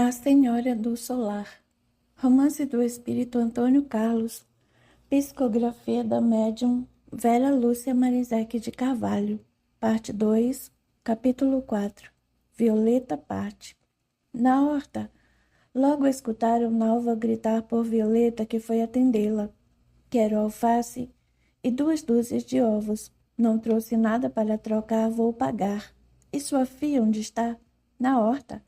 A Senhora do Solar. Romance do Espírito Antônio Carlos. Psicografia da médium Vera Lúcia Marizek de Carvalho. Parte 2, capítulo 4. Violeta parte. Na horta, logo escutaram Nalva gritar por Violeta, que foi atendê-la. Quero alface e 2 dúzias de ovos. Não trouxe nada para trocar, vou pagar. E sua filha onde está? Na horta.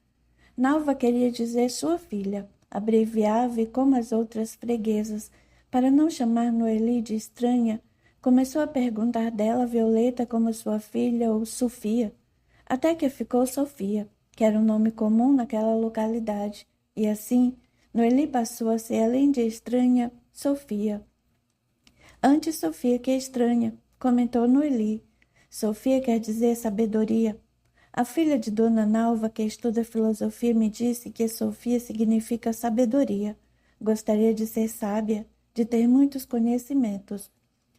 Nalva queria dizer sua filha, abreviava e como as outras freguesas, para não chamar Noeli de estranha, começou a perguntar dela Violeta como sua filha ou Sofia, até que ficou Sofia, que era um nome comum naquela localidade, e assim Noeli passou a ser, além de estranha, Sofia. Antes Sofia que estranha, comentou Noeli. Sofia quer dizer sabedoria. A filha de Dona Nalva, que estuda filosofia, me disse que Sofia significa sabedoria. Gostaria de ser sábia, de ter muitos conhecimentos.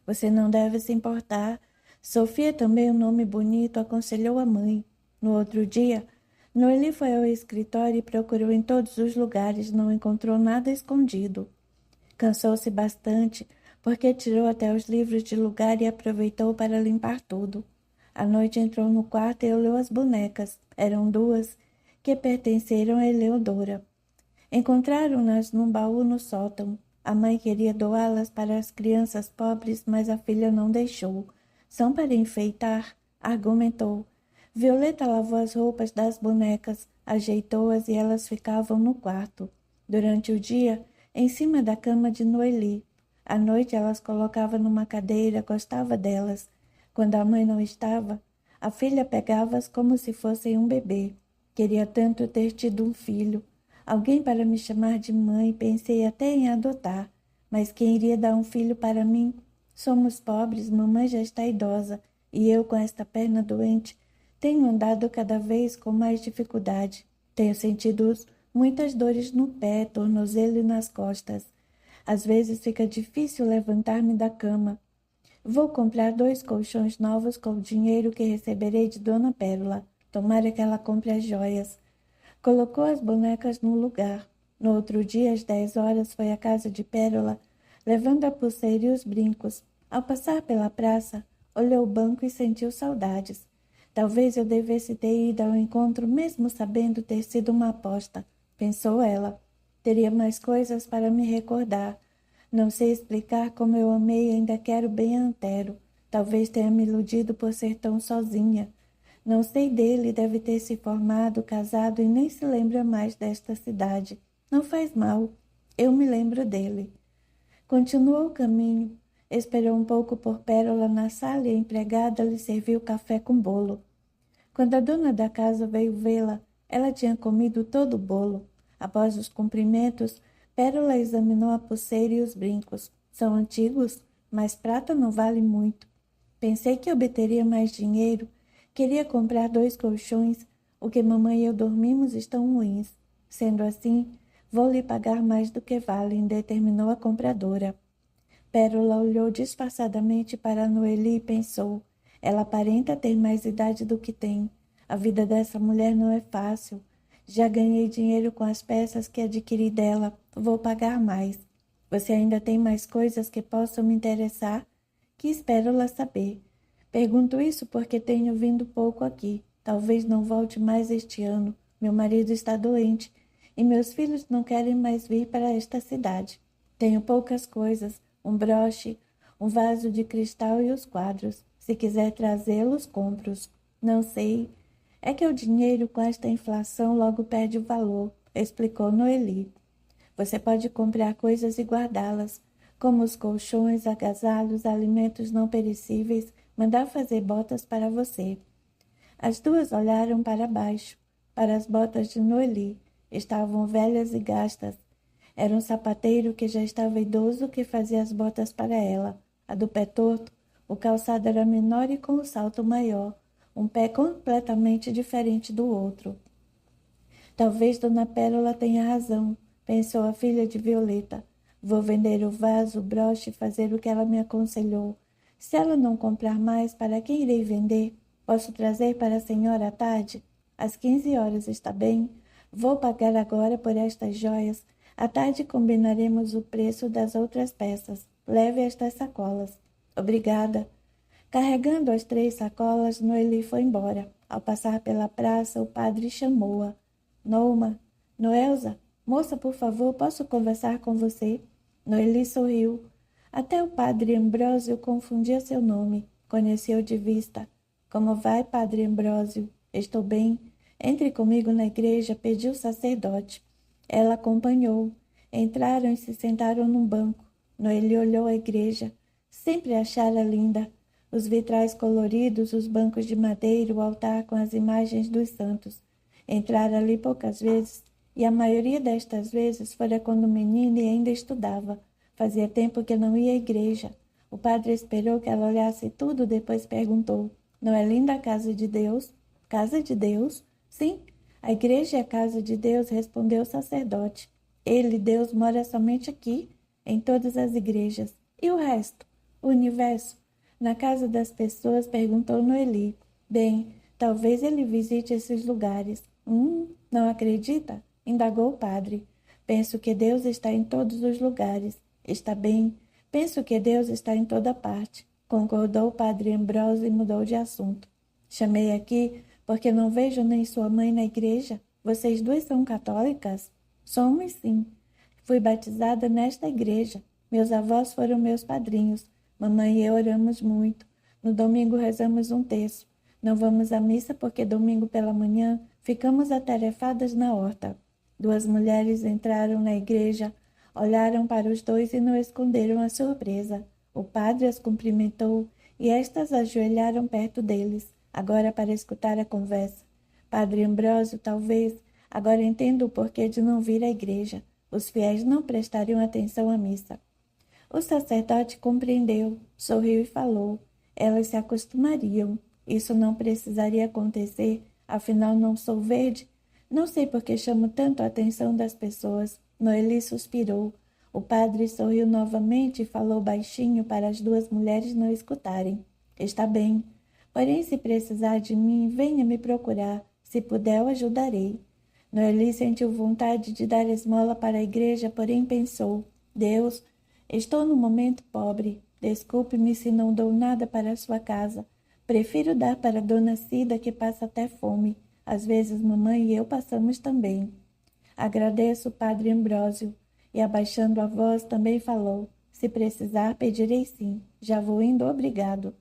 Você não deve se importar. Sofia também é um nome bonito, aconselhou a mãe. No outro dia, Noeli foi ao escritório e procurou em todos os lugares, não encontrou nada escondido. Cansou-se bastante, porque tirou até os livros de lugar e aproveitou para limpar tudo. À noite entrou no quarto e olhou as bonecas. Eram 2, que pertenceram a Eleodora. Encontraram-nas num baú no sótão. A mãe queria doá-las para as crianças pobres, mas a filha não deixou. São para enfeitar, argumentou. Violeta lavou as roupas das bonecas, ajeitou-as e elas ficavam no quarto. Durante o dia, em cima da cama de Noeli. À noite elas colocava numa cadeira, gostava delas. Quando a mãe não estava, a filha pegava-as como se fossem um bebê. Queria tanto ter tido um filho. Alguém para me chamar de mãe, pensei até em adotar. Mas quem iria dar um filho para mim? Somos pobres, mamãe já está idosa, e eu, com esta perna doente, tenho andado cada vez com mais dificuldade. Tenho sentido muitas dores no pé, tornozelo e nas costas. Às vezes fica difícil levantar-me da cama. Vou comprar 2 colchões novos com o dinheiro que receberei de Dona Pérola. Tomara que ela compre as joias. Colocou as bonecas no lugar. No outro dia, às 10 horas, foi à casa de Pérola, levando a pulseira e os brincos. Ao passar pela praça, olhou o banco e sentiu saudades. Talvez eu devesse ter ido ao encontro, mesmo sabendo ter sido uma aposta, pensou ela. Teria mais coisas para me recordar. Não sei explicar como eu amei e ainda quero bem a Antero. Talvez tenha me iludido por ser tão sozinha. Não sei dele, deve ter se formado, casado e nem se lembra mais desta cidade. Não faz mal, eu me lembro dele. Continuou o caminho. Esperou um pouco por Pérola na sala e a empregada lhe serviu café com bolo. Quando a dona da casa veio vê-la, ela tinha comido todo o bolo. Após os cumprimentos, Pérola examinou a pulseira e os brincos. São antigos, mas prata não vale muito. Pensei que obteria mais dinheiro. Queria comprar 2 colchões. O que mamãe e eu dormimos estão ruins. Sendo assim, vou lhe pagar mais do que valem, determinou a compradora. Pérola olhou disfarçadamente para Noeli e pensou. Ela aparenta ter mais idade do que tem. A vida dessa mulher não é fácil. Já ganhei dinheiro com as peças que adquiri dela. Vou pagar mais. Você ainda tem mais coisas que possam me interessar? Quis Pérola saber. Pergunto isso porque tenho vindo pouco aqui. Talvez não volte mais este ano. Meu marido está doente e meus filhos não querem mais vir para esta cidade. Tenho poucas coisas, um broche, um vaso de cristal e os quadros. Se quiser trazê-los, compro-os. Não sei. É que o dinheiro com esta inflação logo perde o valor, explicou Noeli. Você pode comprar coisas e guardá-las, como os colchões, agasalhos, alimentos não perecíveis, mandar fazer botas para você. As 2 olharam para baixo, para as botas de Noeli. Estavam velhas e gastas. Era um sapateiro que já estava idoso que fazia as botas para ela. A do pé torto, o calçado era menor e com o salto maior, um pé completamente diferente do outro. Talvez Dona Pérola tenha razão, pensou a filha de Violeta. Vou vender o vaso, o broche e fazer o que ela me aconselhou. Se ela não comprar mais, para quem irei vender? Posso trazer para a senhora à tarde? Às 15 horas, está bem? Vou pagar agora por estas joias. À tarde combinaremos o preço das outras peças. Leve estas sacolas. Obrigada. Carregando as 3 sacolas, Noeli foi embora. Ao passar pela praça, o padre chamou-a. Noema, Noelza, moça, por favor, posso conversar com você? Noeli sorriu. Até o padre Ambrósio confundia seu nome. Conheceu de vista. Como vai, padre Ambrósio? Estou bem. Entre comigo na igreja, pediu o sacerdote. Ela acompanhou. Entraram e se sentaram num banco. Noeli olhou a igreja. Sempre a achara linda. Os vitrais coloridos, os bancos de madeira, o altar com as imagens dos santos. Entrara ali poucas vezes, e a maioria destas vezes fora quando menina e ainda estudava. Fazia tempo que não ia à igreja. O padre esperou que ela olhasse tudo, depois perguntou: Não é linda a casa de Deus? Casa de Deus? Sim, a igreja é a casa de Deus, respondeu o sacerdote. Ele, Deus, mora somente aqui, em todas as igrejas. E o resto? O universo? Na casa das pessoas, perguntou Noeli. Bem, talvez ele visite esses lugares. Não acredita? Indagou o padre. Penso que Deus está em todos os lugares. Está bem. Penso que Deus está em toda parte. Concordou o padre Ambrósio e mudou de assunto. Chamei aqui porque não vejo nem sua mãe na igreja. Vocês duas são católicas? Somos, sim. Fui batizada nesta igreja. Meus avós foram meus padrinhos. Mamãe e eu oramos muito. No domingo rezamos um terço. Não vamos à missa porque domingo pela manhã ficamos atarefadas na horta. 2 mulheres entraram na igreja, olharam para os dois e não esconderam a surpresa. O padre as cumprimentou e estas ajoelharam perto deles, agora para escutar a conversa. Padre Ambrósio, talvez, agora entendo o porquê de não vir à igreja. Os fiéis não prestariam atenção à missa. O sacerdote compreendeu, sorriu e falou. Elas se acostumariam. Isso não precisaria acontecer, afinal não sou verde. Não sei por que chamo tanto a atenção das pessoas. Noeli suspirou. O padre sorriu novamente e falou baixinho para as 2 mulheres não escutarem. Está bem. Porém, se precisar de mim, venha me procurar. Se puder, eu ajudarei. Noeli sentiu vontade de dar esmola para a igreja, porém pensou. Deus, estou num momento pobre. Desculpe-me se não dou nada para a sua casa. Prefiro dar para Dona Cida, que passa até fome. Às vezes mamãe e eu passamos também. Agradeço, padre Ambrósio. E abaixando a voz também falou. Se precisar, pedirei sim. Já vou indo, obrigado.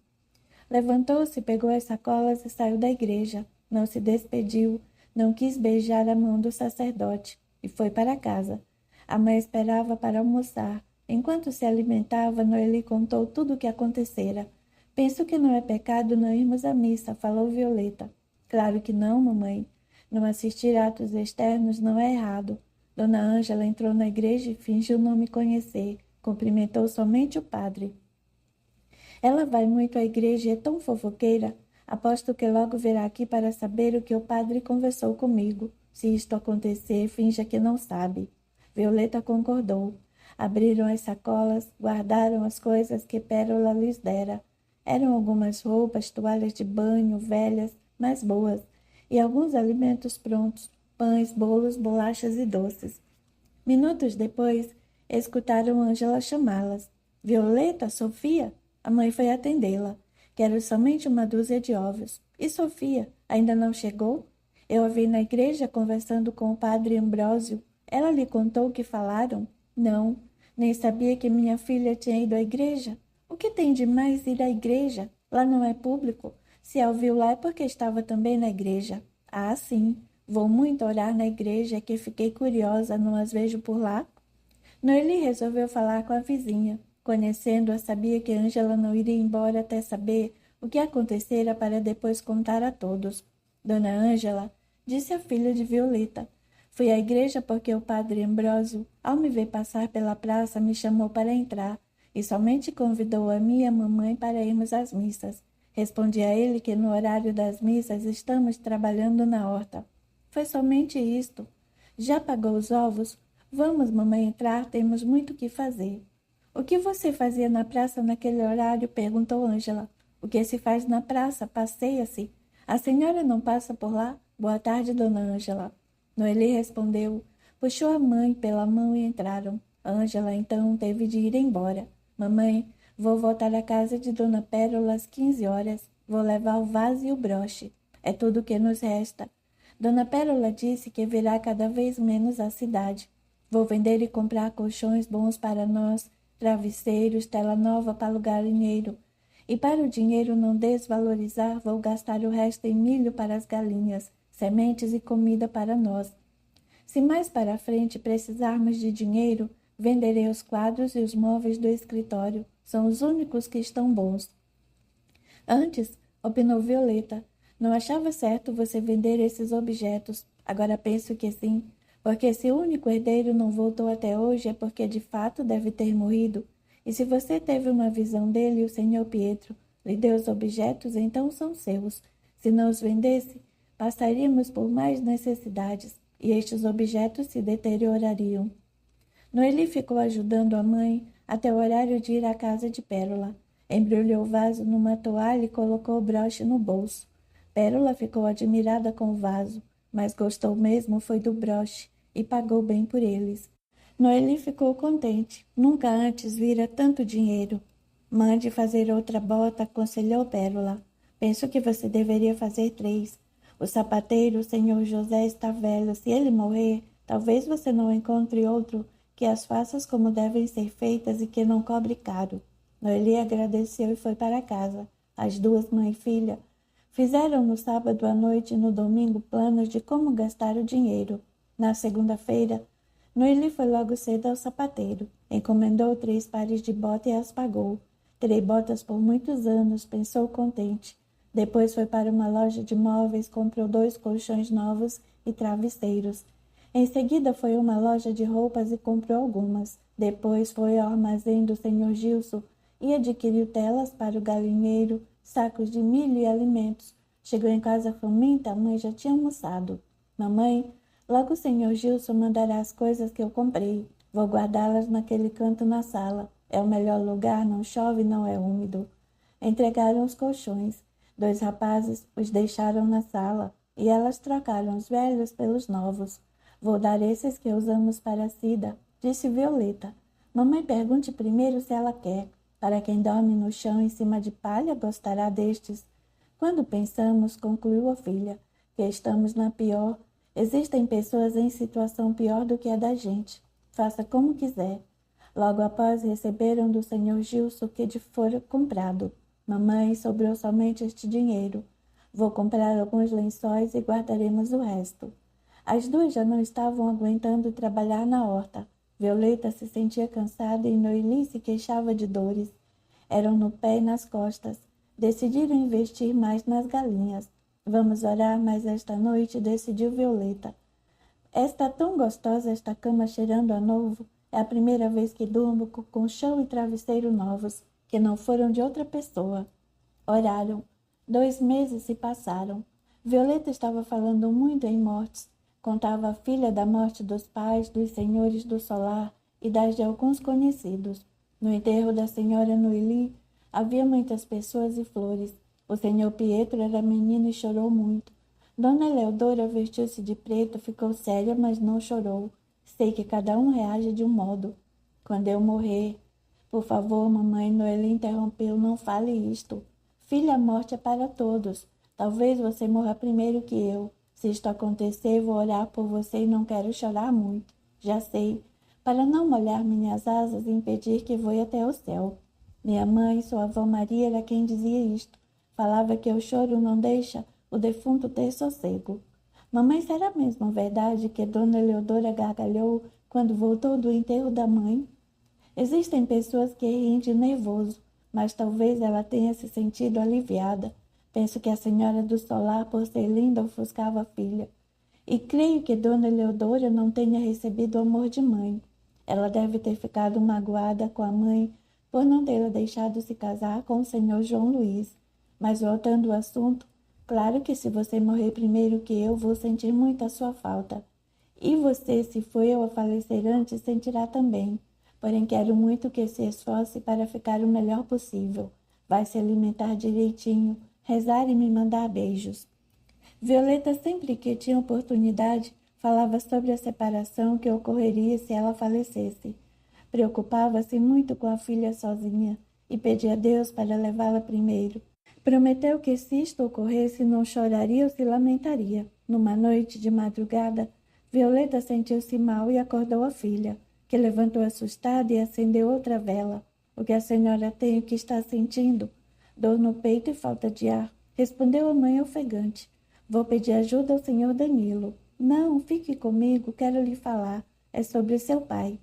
Levantou-se, pegou as sacolas e saiu da igreja. Não se despediu, não quis beijar a mão do sacerdote e foi para casa. A mãe esperava para almoçar. Enquanto se alimentava, Noeli contou tudo o que acontecera. Penso que não é pecado não irmos à missa, falou Violeta. Claro que não, mamãe. Não assistir a atos externos não é errado. Dona Ângela entrou na igreja e fingiu não me conhecer. Cumprimentou somente o padre. Ela vai muito à igreja e é tão fofoqueira. Aposto que logo virá aqui para saber o que o padre conversou comigo. Se isto acontecer, finja que não sabe. Violeta concordou. Abriram as sacolas, guardaram as coisas que Pérola lhes dera. Eram algumas roupas, toalhas de banho, velhas, mas boas, e alguns alimentos prontos, pães, bolos, bolachas e doces. Minutos depois, escutaram Ângela chamá-las. Violeta, Sofia? A mãe foi atendê-la. Quero somente uma dúzia de ovos. E Sofia, ainda não chegou? Eu a vi na igreja conversando com o padre Ambrósio. Ela lhe contou o que falaram? Não, nem sabia que minha filha tinha ido à igreja. O que tem de mais ir à igreja? Lá não é público. Se a ouviu lá é porque estava também na igreja. Ah, sim. Vou muito orar na igreja, é que fiquei curiosa, não as vejo por lá. Noeli resolveu falar com a vizinha. Conhecendo-a, sabia que Ângela não iria embora até saber o que acontecera para depois contar a todos. Dona Ângela, disse a filha de Violeta, fui à igreja porque o padre Ambrósio, ao me ver passar pela praça, me chamou para entrar e somente convidou a mim e a mamãe para irmos às missas. Respondi a ele que no horário das missas estamos trabalhando na horta. Foi somente isto. Já pagou os ovos? Vamos, mamãe, entrar, temos muito o que fazer. O que você fazia na praça naquele horário? Perguntou Ângela. O que se faz na praça? Passeia-se. A senhora não passa por lá? Boa tarde, dona Ângela. Noeli respondeu, puxou a mãe pela mão e entraram. Ângela, então, teve de ir embora. Mamãe, vou voltar à casa de Dona Pérola às 15 horas. Vou levar o vaso e o broche. É tudo o que nos resta. Dona Pérola disse que virá cada vez menos à cidade. Vou vender e comprar colchões bons para nós, travesseiros, tela nova para o galinheiro. E para o dinheiro não desvalorizar, vou gastar o resto em milho para as galinhas, sementes e comida para nós. Se mais para frente precisarmos de dinheiro, venderei os quadros e os móveis do escritório. São os únicos que estão bons. Antes, opinou Violeta, não achava certo você vender esses objetos. Agora penso que sim, porque se o único herdeiro não voltou até hoje é porque de fato deve ter morrido. E se você teve uma visão dele, o senhor Pietro lhe deu os objetos, então são seus. Se não os vendesse, passaríamos por mais necessidades, e estes objetos se deteriorariam. Noeli ficou ajudando a mãe até o horário de ir à casa de Pérola. Embrulhou o vaso numa toalha e colocou o broche no bolso. Pérola ficou admirada com o vaso, mas gostou mesmo foi do broche e pagou bem por eles. Noeli ficou contente. Nunca antes vira tanto dinheiro. Mande fazer outra bota, aconselhou Pérola. Penso que você deveria fazer 3. O sapateiro, o senhor José, está velho. Se ele morrer, talvez você não encontre outro que as faças como devem ser feitas e que não cobre caro. Noeli agradeceu e foi para casa. As duas, mãe e filha, fizeram no sábado à noite e no domingo planos de como gastar o dinheiro. Na segunda-feira, Noeli foi logo cedo ao sapateiro. Encomendou 3 pares de botas e as pagou. Terei botas por muitos anos, pensou contente. Depois foi para uma loja de móveis, comprou 2 colchões novos e travesseiros. Em seguida foi a uma loja de roupas e comprou algumas. Depois foi ao armazém do senhor Gilson e adquiriu telas para o galinheiro, sacos de milho e alimentos. Chegou em casa faminta, a mãe já tinha almoçado. Mamãe, logo o senhor Gilson mandará as coisas que eu comprei. Vou guardá-las naquele canto na sala. É o melhor lugar, não chove, não é úmido. Entregaram os colchões. 2 rapazes os deixaram na sala e elas trocaram os velhos pelos novos. Vou dar esses que usamos para a Cida, disse Violeta. Mamãe pergunte primeiro se ela quer. Para quem dorme no chão em cima de palha, gostará destes. Quando pensamos, concluiu a filha, que estamos na pior, existem pessoas em situação pior do que a da gente. Faça como quiser. Logo após receberam do senhor Gilson o que lhe fora comprado. Mamãe, sobrou somente este dinheiro. Vou comprar alguns lençóis e guardaremos o resto. As duas já não estavam aguentando trabalhar na horta. Violeta se sentia cansada e Noeli se queixava de dores. Eram no pé e nas costas. Decidiram investir mais nas galinhas. Vamos orar mais esta noite, decidiu Violeta. Está tão gostosa esta cama cheirando a novo. É a primeira vez que durmo com colchão e travesseiro novos, que não foram de outra pessoa. Oraram. 2 meses se passaram. Violeta estava falando muito em mortes. Contava a filha da morte dos pais, dos senhores do solar e das de alguns conhecidos. No enterro da senhora Noeli, havia muitas pessoas e flores. O senhor Pietro era menino e chorou muito. Dona Eleodora vestiu-se de preto, ficou séria, mas não chorou. Sei que cada um reage de um modo. Quando eu morrer... Por favor, mamãe, Noeli interrompeu, não fale isto. Filha, a morte é para todos. Talvez você morra primeiro que eu. Se isto acontecer, vou orar por você e não quero chorar muito. Já sei, para não molhar minhas asas e impedir que voe até o céu. Minha mãe, sua avó Maria, era quem dizia isto. Falava que o choro não deixa o defunto ter sossego. Mamãe, será mesmo verdade que Dona Eleodora gargalhou quando voltou do enterro da mãe? Existem pessoas que riem de nervoso, mas talvez ela tenha se sentido aliviada. Penso que a senhora do solar, por ser linda, ofuscava a filha. E creio que Dona Eleodora não tenha recebido o amor de mãe. Ela deve ter ficado magoada com a mãe por não tê-la deixado se casar com o senhor João Luís. Mas voltando ao assunto, claro que se você morrer primeiro que eu, vou sentir muito a sua falta. E você, se for eu a falecer antes, sentirá também. Porém, quero muito que se esforce para ficar o melhor possível. Vai se alimentar direitinho, rezar e me mandar beijos. Violeta, sempre que tinha oportunidade, Falava sobre a separação que ocorreria se ela falecesse. Preocupava-se muito com a filha sozinha e pedia a Deus para levá-la primeiro. Prometeu que se isto ocorresse não choraria ou se lamentaria. Numa noite de madrugada, Violeta sentiu-se mal e acordou a filha, que levantou assustada e acendeu outra vela. O que a senhora tem? O que está sentindo? Dor no peito e falta de ar, respondeu a mãe ofegante. Vou pedir ajuda ao senhor Danilo. Não, fique comigo, quero lhe falar. É sobre seu pai.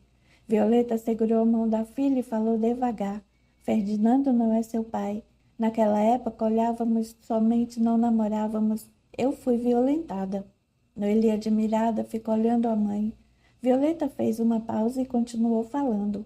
Violeta segurou a mão da filha e falou devagar. Ferdinando não é seu pai. Naquela época olhávamos somente, não namorávamos. Eu fui violentada. Noeli, admirada, ficou olhando a mãe. Violeta fez uma pausa e continuou falando.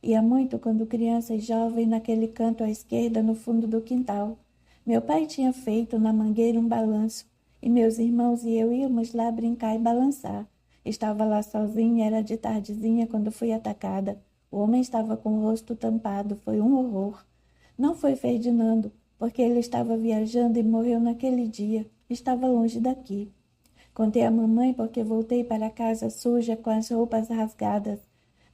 Ia muito quando criança e jovem naquele canto à esquerda no fundo do quintal. Meu pai tinha feito na mangueira um balanço e meus irmãos e eu íamos lá brincar e balançar. Estava lá sozinha, era de tardezinha quando fui atacada. O homem estava com o rosto tampado, foi um horror. Não foi Ferdinando, porque ele estava viajando e morreu naquele dia. Estava longe daqui. Contei à mamãe porque voltei para casa suja com as roupas rasgadas.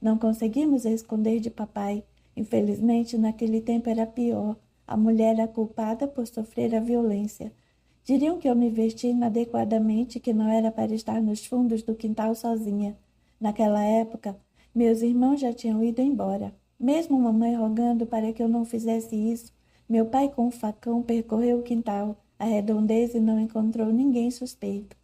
Não conseguimos esconder de papai. Infelizmente, naquele tempo era pior. A mulher era culpada por sofrer a violência. Diriam que eu me vesti inadequadamente, que não era para estar nos fundos do quintal sozinha. Naquela época, meus irmãos já tinham ido embora. Mesmo mamãe rogando para que eu não fizesse isso, meu pai com um facão percorreu o quintal, a redondeza e não encontrou ninguém suspeito.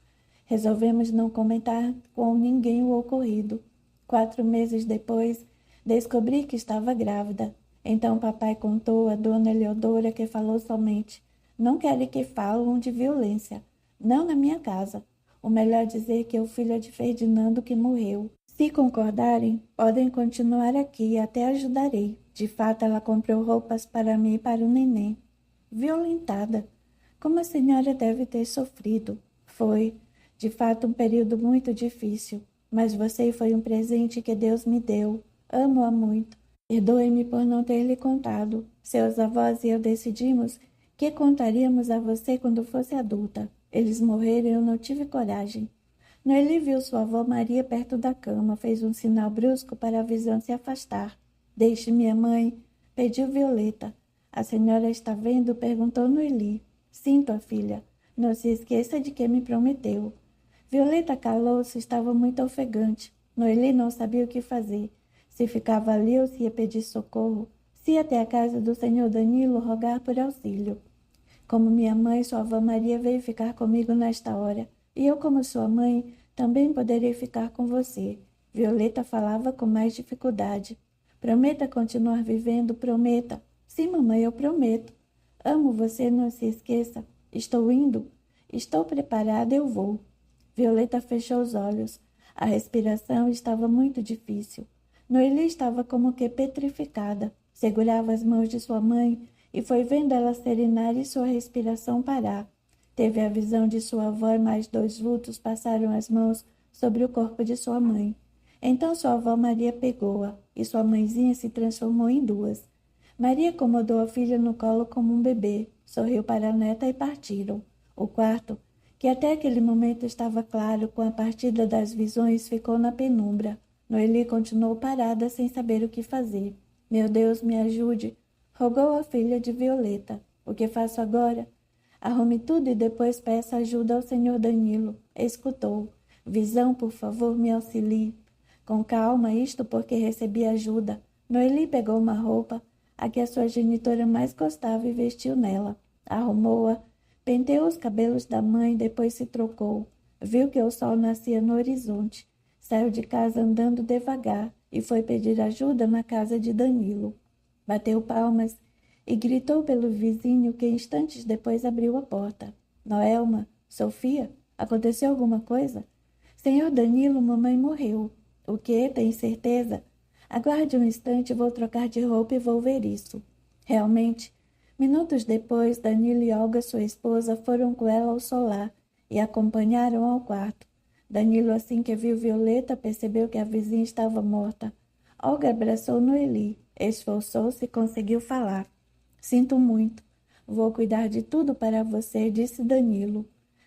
Resolvemos não comentar com ninguém o ocorrido. 4 meses depois, descobri que estava grávida. Então papai contou a dona Eleodora, que falou somente: não quero que falam de violência. Não na minha casa. O melhor dizer que o filho é de Ferdinando que morreu. Se concordarem, podem continuar aqui e até ajudarei. De fato, ela comprou roupas para mim e para o neném. Violentada. Como a senhora deve ter sofrido. Foi, de fato, um período muito difícil. Mas você foi um presente que Deus me deu. Amo-a muito. Perdoe-me por não ter lhe contado. Seus avós e eu decidimos que contaríamos a você quando fosse adulta. Eles morreram e eu não tive coragem. Noeli viu sua avó Maria perto da cama, fez um sinal brusco para a visão se afastar. Deixe minha mãe, pediu Violeta. A senhora está vendo? Perguntou Noeli. Sim, tua filha. Não se esqueça de que me prometeu. Violeta calou-se, estava muito ofegante. Noeli não sabia o que fazer. Se ficava ali ou se ia pedir socorro. Se ia até a casa do senhor Danilo rogar por auxílio. Como minha mãe, sua avó Maria veio ficar comigo nesta hora. E eu, como sua mãe, também poderei ficar com você. Violeta falava com mais dificuldade. Prometa continuar vivendo, prometa. Sim, mamãe, eu prometo. Amo você, não se esqueça. Estou indo. Estou preparada, eu vou. Violeta fechou os olhos. A respiração estava muito difícil. Noeli estava como que petrificada. Segurava as mãos de sua mãe e foi vendo ela serenar e sua respiração parar. Teve a visão de sua avó e mais 2 vultos passaram as mãos sobre o corpo de sua mãe. Então sua avó Maria pegou-a e sua mãezinha se transformou em 2. Maria acomodou a filha no colo como um bebê, sorriu para a neta e partiram. O quarto, que até aquele momento estava claro com a partida das visões, ficou na penumbra. Noeli continuou parada sem saber o que fazer. Meu Deus, me ajude, rogou a filha de Violeta. O que faço agora? Arrume tudo e depois peça ajuda ao senhor Danilo. Escutou. Visão, por favor, me auxilie. Com calma, isto porque recebi ajuda. Noeli pegou uma roupa, a que a sua genitora mais gostava, e vestiu nela. Arrumou-a, penteou os cabelos da mãe, depois se trocou. Viu que o sol nascia no horizonte. Saiu de casa andando devagar e foi pedir ajuda na casa de Danilo. Bateu palmas e gritou pelo vizinho, que instantes depois abriu a porta. Noelma, Sofia, aconteceu alguma coisa? Senhor Danilo, mamãe morreu. O quê? Tem certeza? Aguarde um instante, vou trocar de roupa e vou ver isso. Realmente, minutos depois, Danilo e Olga, sua esposa, foram com ela ao solar e acompanharam ao quarto. Danilo, assim que viu Violeta, percebeu que a vizinha estava morta. Olga abraçou Noeli, esforçou-se e conseguiu falar. Sinto muito. Vou cuidar de tudo para você, disse Danilo.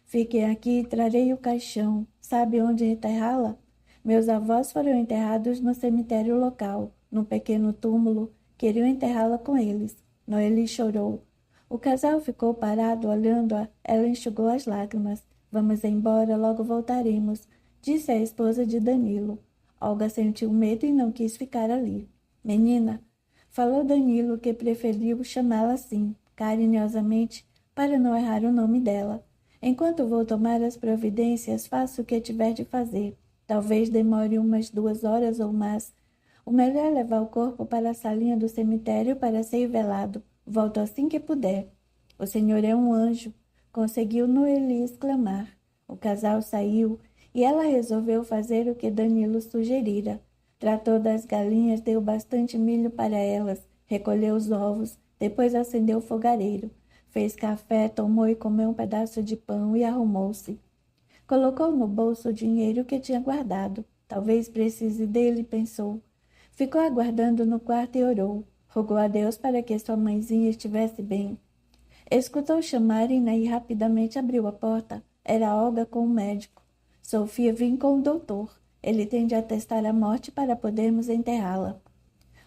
Fiquem aqui e trarei o caixão. Sabe onde enterrá-la? Meus avós foram enterrados no cemitério local, num pequeno túmulo. Queriam enterrá-la com eles. Noeli chorou. O casal ficou parado olhando-a. Ela enxugou as lágrimas. Vamos embora, logo voltaremos, disse a esposa de Danilo. Olga sentiu medo e não quis ficar ali. Menina, falou Danilo, que preferiu chamá-la assim, carinhosamente, para não errar o nome dela. Enquanto vou tomar as providências, faça o que tiver de fazer. Talvez demore umas 2 horas ou mais. O melhor é levar o corpo para a salinha do cemitério para ser velado. Volto assim que puder. O senhor é um anjo, conseguiu Noeli exclamar. O casal saiu e ela resolveu fazer o que Danilo sugerira. Tratou das galinhas, deu bastante milho para elas, recolheu os ovos, depois acendeu o fogareiro. Fez café, tomou e comeu um pedaço de pão e arrumou-se. Colocou no bolso o dinheiro que tinha guardado. Talvez precise dele, pensou. Ficou aguardando no quarto e orou. Rogou a Deus para que sua mãezinha estivesse bem. Escutou chamarem e rapidamente abriu a porta. Era Olga com o médico. Sofia, vim com o doutor. Ele tem de atestar a morte para podermos enterrá-la.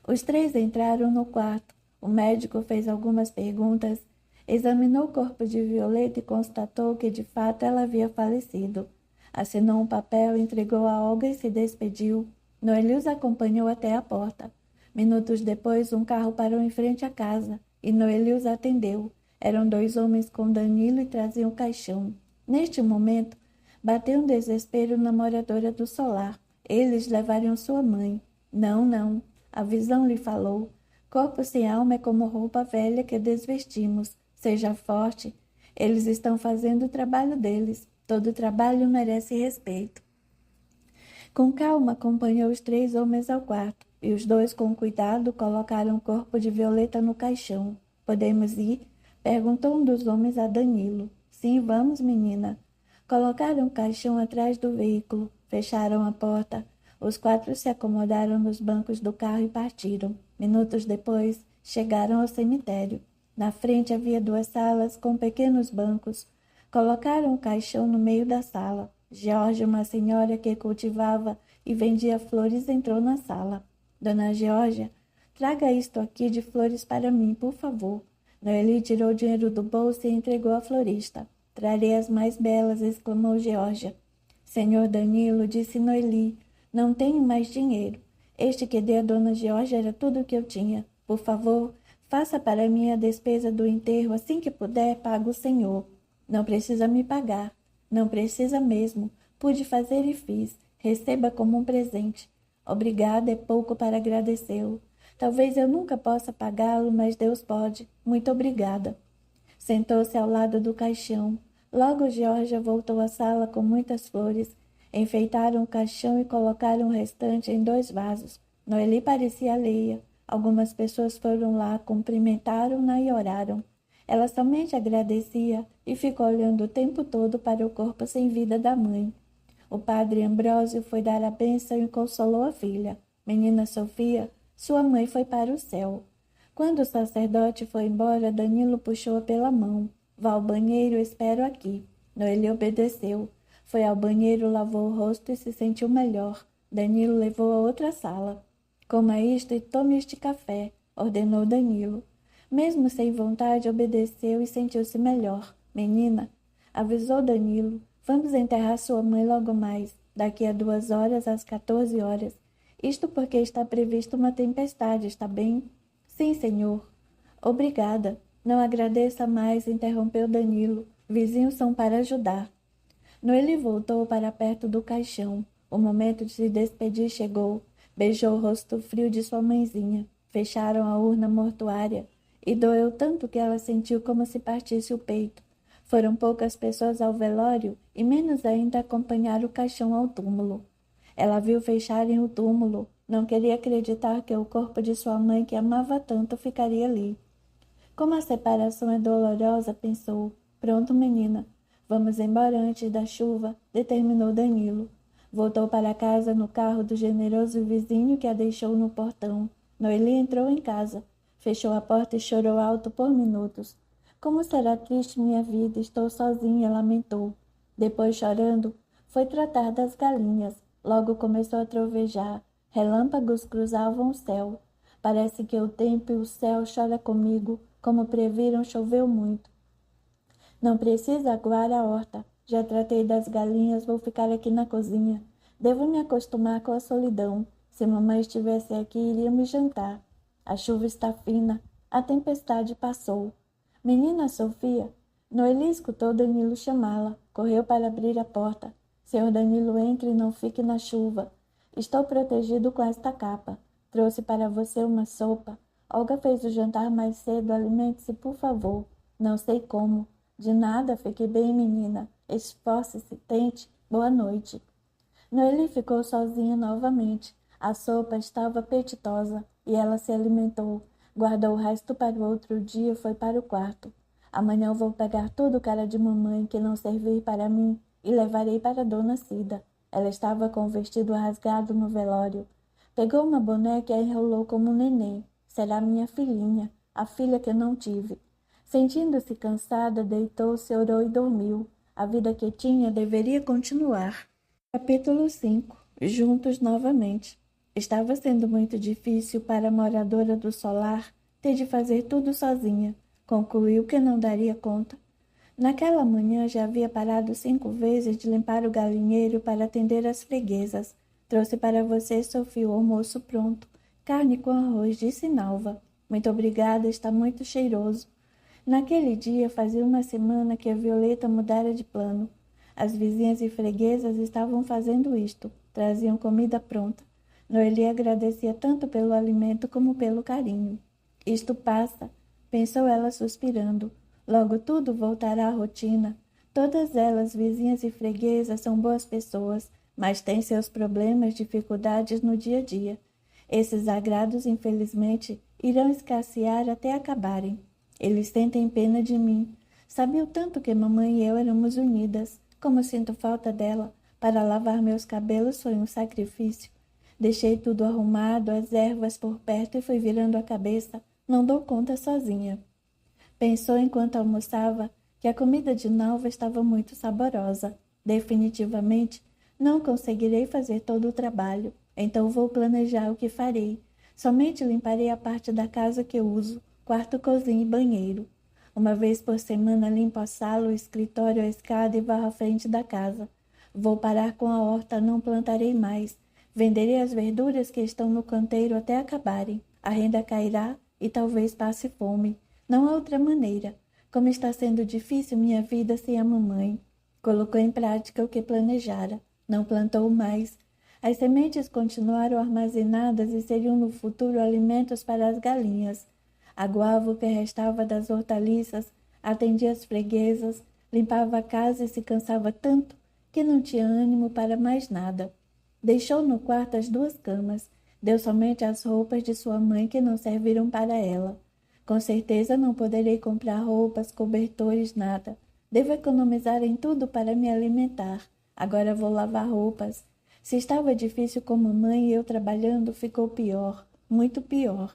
Os 3 entraram no quarto. O médico fez algumas perguntas, examinou o corpo de Violeta e constatou que de fato ela havia falecido. Assinou um papel, entregou a Olga e se despediu. Noeli os acompanhou até a porta. Minutos depois, um carro parou em frente à casa e Noeli os atendeu. Eram 2 homens com Danilo e traziam o caixão. Neste momento, bateu um desespero na moradora do solar. Eles levaram sua mãe. Não, não. A visão lhe falou. Corpo sem alma é como roupa velha que desvestimos. Seja forte. Eles estão fazendo o trabalho deles. Todo trabalho merece respeito. Com calma, acompanhou os 3 homens ao quarto, e os 2, com cuidado, colocaram o corpo de Violeta no caixão. Podemos ir? Perguntou um dos homens a Danilo. Sim, vamos, menina. Colocaram o caixão atrás do veículo, fecharam a porta. Os 4 se acomodaram nos bancos do carro e partiram. Minutos depois, chegaram ao cemitério. Na frente havia 2 salas com pequenos bancos. Colocaram o caixão no meio da sala. Georgia, uma senhora que cultivava e vendia flores, entrou na sala. Dona Georgia, traga isto aqui de flores para mim, por favor. Noeli tirou o dinheiro do bolso e entregou à florista. Trarei as mais belas, exclamou Georgia. Senhor Danilo, disse Noeli, não tenho mais dinheiro. Este que dei a Dona Georgia era tudo o que eu tinha. Por favor, faça para mim a despesa do enterro. Assim que puder, pago o senhor. Não precisa me pagar. Não precisa mesmo. Pude fazer e fiz. Receba como um presente. Obrigada, é pouco para agradecê-lo. Talvez eu nunca possa pagá-lo, mas Deus pode. Muito obrigada. Sentou-se ao lado do caixão. Logo Georgia voltou à sala com muitas flores. Enfeitaram o caixão e colocaram o restante em 2 vasos. Noeli parecia alheia. Algumas pessoas foram lá, cumprimentaram-na e oraram. Ela somente agradecia e ficou olhando o tempo todo para o corpo sem vida da mãe. O padre Ambrósio foi dar a bênção e consolou a filha. Menina Sofia, sua mãe foi para o céu. Quando o sacerdote foi embora, Danilo puxou-a pela mão. Vá ao banheiro, espero aqui. Noeli obedeceu. Foi ao banheiro, lavou o rosto e se sentiu melhor. Danilo levou a outra sala. Coma isto e tome este café, ordenou Danilo. Mesmo sem vontade, obedeceu e sentiu-se melhor. Menina, avisou Danilo, vamos enterrar sua mãe logo mais, daqui a 2 horas, às 14 horas. Isto porque está prevista uma tempestade, está bem? Sim, senhor. Obrigada. Não agradeça mais, interrompeu Danilo. Vizinhos são para ajudar. Noeli voltou para perto do caixão. O momento de se despedir chegou. Beijou o rosto frio de sua mãezinha. Fecharam a urna mortuária. E doeu tanto que ela sentiu como se partisse o peito. Foram poucas pessoas ao velório e menos ainda acompanhar o caixão ao túmulo. Ela viu fecharem o túmulo. Não queria acreditar que o corpo de sua mãe, que amava tanto, ficaria ali. Como a separação é dolorosa, pensou. Pronto, menina. Vamos embora antes da chuva, determinou Danilo. Voltou para casa no carro do generoso vizinho que a deixou no portão. Noeli entrou em casa. Fechou a porta e chorou alto por minutos. Como será triste minha vida, estou sozinha, lamentou. Depois, chorando, foi tratar das galinhas. Logo começou a trovejar. Relâmpagos cruzavam o céu. Parece que o tempo e o céu choram comigo, como previram, choveu muito. Não precisa aguar a horta. Já tratei das galinhas, vou ficar aqui na cozinha. Devo me acostumar com a solidão. Se mamãe estivesse aqui, iríamos jantar. A chuva está fina. A tempestade passou. Menina Sofia, Noeli escutou Danilo chamá-la. Correu para abrir a porta. Senhor Danilo, entre e não fique na chuva. Estou protegido com esta capa. Trouxe para você uma sopa. Olga fez o jantar mais cedo. Alimente-se, por favor. Não sei como. De nada, fique bem, menina. Esforce-se, tente. Boa noite. Noeli ficou sozinha novamente. A sopa estava apetitosa e ela se alimentou. Guardou o resto para o outro dia e foi para o quarto. Amanhã eu vou pegar tudo cara de mamãe que não servir para mim e levarei para Dona Cida. Ela estava com o vestido rasgado no velório. Pegou uma boneca e a enrolou como um neném. Será minha filhinha, a filha que não tive. Sentindo-se cansada, deitou-se, orou e dormiu. A vida que tinha deveria continuar. Capítulo 5. Juntos novamente. Estava sendo muito difícil para a moradora do solar ter de fazer tudo sozinha. Concluiu que não daria conta. Naquela manhã já havia parado 5 vezes de limpar o galinheiro para atender as freguesas. Trouxe para você, Sofia, o almoço pronto. Carne com arroz, disse Nalva. Muito obrigada, está muito cheiroso. Naquele dia fazia uma semana que a Violeta mudara de plano. As vizinhas e freguesas estavam fazendo isto. Traziam comida pronta. Noeli agradecia tanto pelo alimento como pelo carinho. Isto passa, pensou ela suspirando. Logo tudo voltará à rotina. Todas elas, vizinhas e freguesas, são boas pessoas, mas têm seus problemas, dificuldades no dia a dia. Esses agrados, infelizmente, irão escassear até acabarem. Eles sentem pena de mim. Sabia o tanto que mamãe e eu éramos unidas. Como sinto falta dela. Para lavar meus cabelos foi um sacrifício. Deixei tudo arrumado, as ervas por perto e fui virando a cabeça. Não dou conta sozinha. Pensou enquanto almoçava que a comida de Nalva estava muito saborosa. Definitivamente, não conseguirei fazer todo o trabalho. Então vou planejar o que farei. Somente limparei a parte da casa que uso, quarto, cozinha e banheiro. Uma vez por semana limpo a sala, o escritório, a escada e varro a frente da casa. Vou parar com a horta, não plantarei mais. Venderei as verduras que estão no canteiro até acabarem. A renda cairá e talvez passe fome. Não há outra maneira. Como está sendo difícil minha vida sem a mamãe. Colocou em prática o que planejara. Não plantou mais. As sementes continuaram armazenadas e seriam no futuro alimentos para as galinhas. Aguava o que restava das hortaliças, atendia as freguesas, limpava a casa e se cansava tanto que não tinha ânimo para mais nada. Deixou no quarto as 2 camas, deu somente as roupas de sua mãe que não serviram para ela. Com certeza não poderei comprar roupas, cobertores, nada. Devo economizar em tudo para me alimentar. Agora vou lavar roupas. Se estava difícil com mamãe e eu trabalhando, ficou pior, muito pior.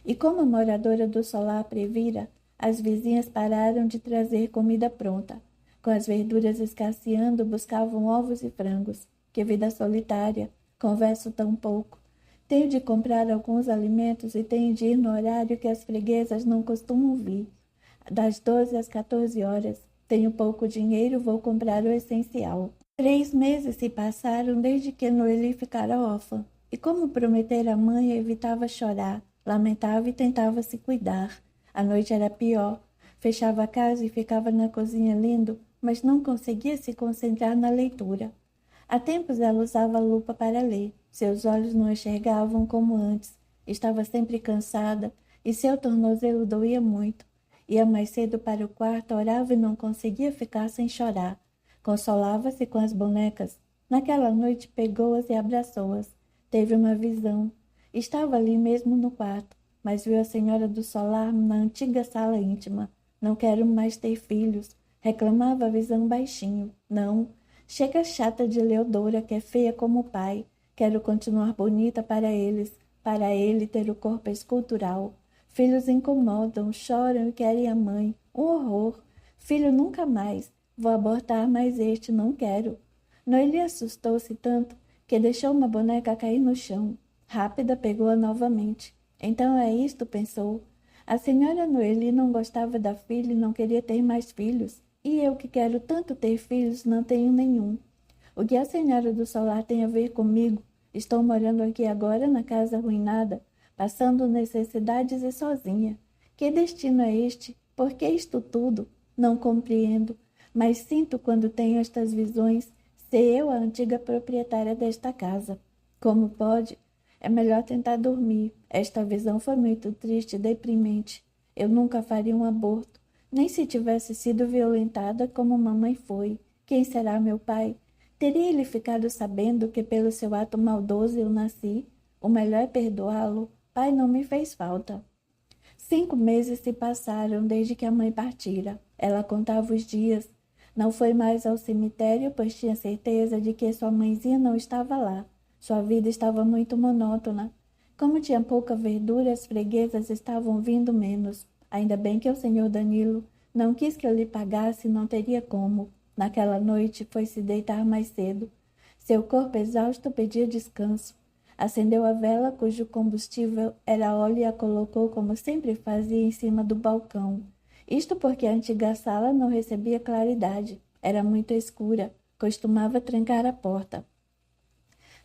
E como a moradora do solar previra, as vizinhas pararam de trazer comida pronta. Com as verduras escasseando, buscavam ovos e frangos. Que vida solitária! Converso tão pouco. Tenho de comprar alguns alimentos e tenho de ir no horário que as freguesas não costumam vir. Das 12 às 14 horas. Tenho pouco dinheiro, vou comprar o essencial. 3 meses se passaram desde que Noeli ficara órfã. E como prometer à mãe, evitava chorar. Lamentava e tentava se cuidar. A noite era pior. Fechava a casa e ficava na cozinha lendo, mas não conseguia se concentrar na leitura. Há tempos ela usava a lupa para ler. Seus olhos não enxergavam como antes. Estava sempre cansada e seu tornozelo doía muito. Ia mais cedo para o quarto, orava e não conseguia ficar sem chorar. Consolava-se com as bonecas. Naquela noite pegou-as e abraçou-as. Teve uma visão. Estava ali mesmo no quarto, mas viu a senhora do solar na antiga sala íntima. Não quero mais ter filhos, reclamava a visão baixinho. Não, chega chata de Leodora, que é feia como o pai. Quero continuar bonita para eles, para ele ter o corpo escultural. Filhos incomodam, choram e querem a mãe. Um horror. Filho nunca mais. Vou abortar, mas este não quero. Noeli assustou-se tanto que deixou uma boneca cair no chão. Rápida pegou-a novamente. Então é isto, pensou. A senhora Noeli não gostava da filha e não queria ter mais filhos. E eu que quero tanto ter filhos, não tenho nenhum. O que a senhora do solar tem a ver comigo? Estou morando aqui agora na casa arruinada, passando necessidades e sozinha. Que destino é este? Por que isto tudo? Não compreendo, mas sinto quando tenho estas visões ser eu a antiga proprietária desta casa. Como pode? É melhor tentar dormir. Esta visão foi muito triste e deprimente. Eu nunca faria um aborto, nem se tivesse sido violentada como mamãe foi. Quem será meu pai? Teria ele ficado sabendo que pelo seu ato maldoso eu nasci? O melhor é perdoá-lo. Pai não me fez falta. 5 meses se passaram desde que a mãe partira. Ela contava os dias. Não foi mais ao cemitério, pois tinha certeza de que sua mãezinha não estava lá. Sua vida estava muito monótona. Como tinha pouca verdura, as freguesas estavam vindo menos. Ainda bem que o senhor Danilo não quis que eu lhe pagasse, não teria como. Naquela noite foi se deitar mais cedo. Seu corpo exausto pedia descanso. Acendeu a vela, cujo combustível era óleo, e a colocou, como sempre fazia, em cima do balcão. Isto porque a antiga sala não recebia claridade. Era muito escura. Costumava trancar a porta.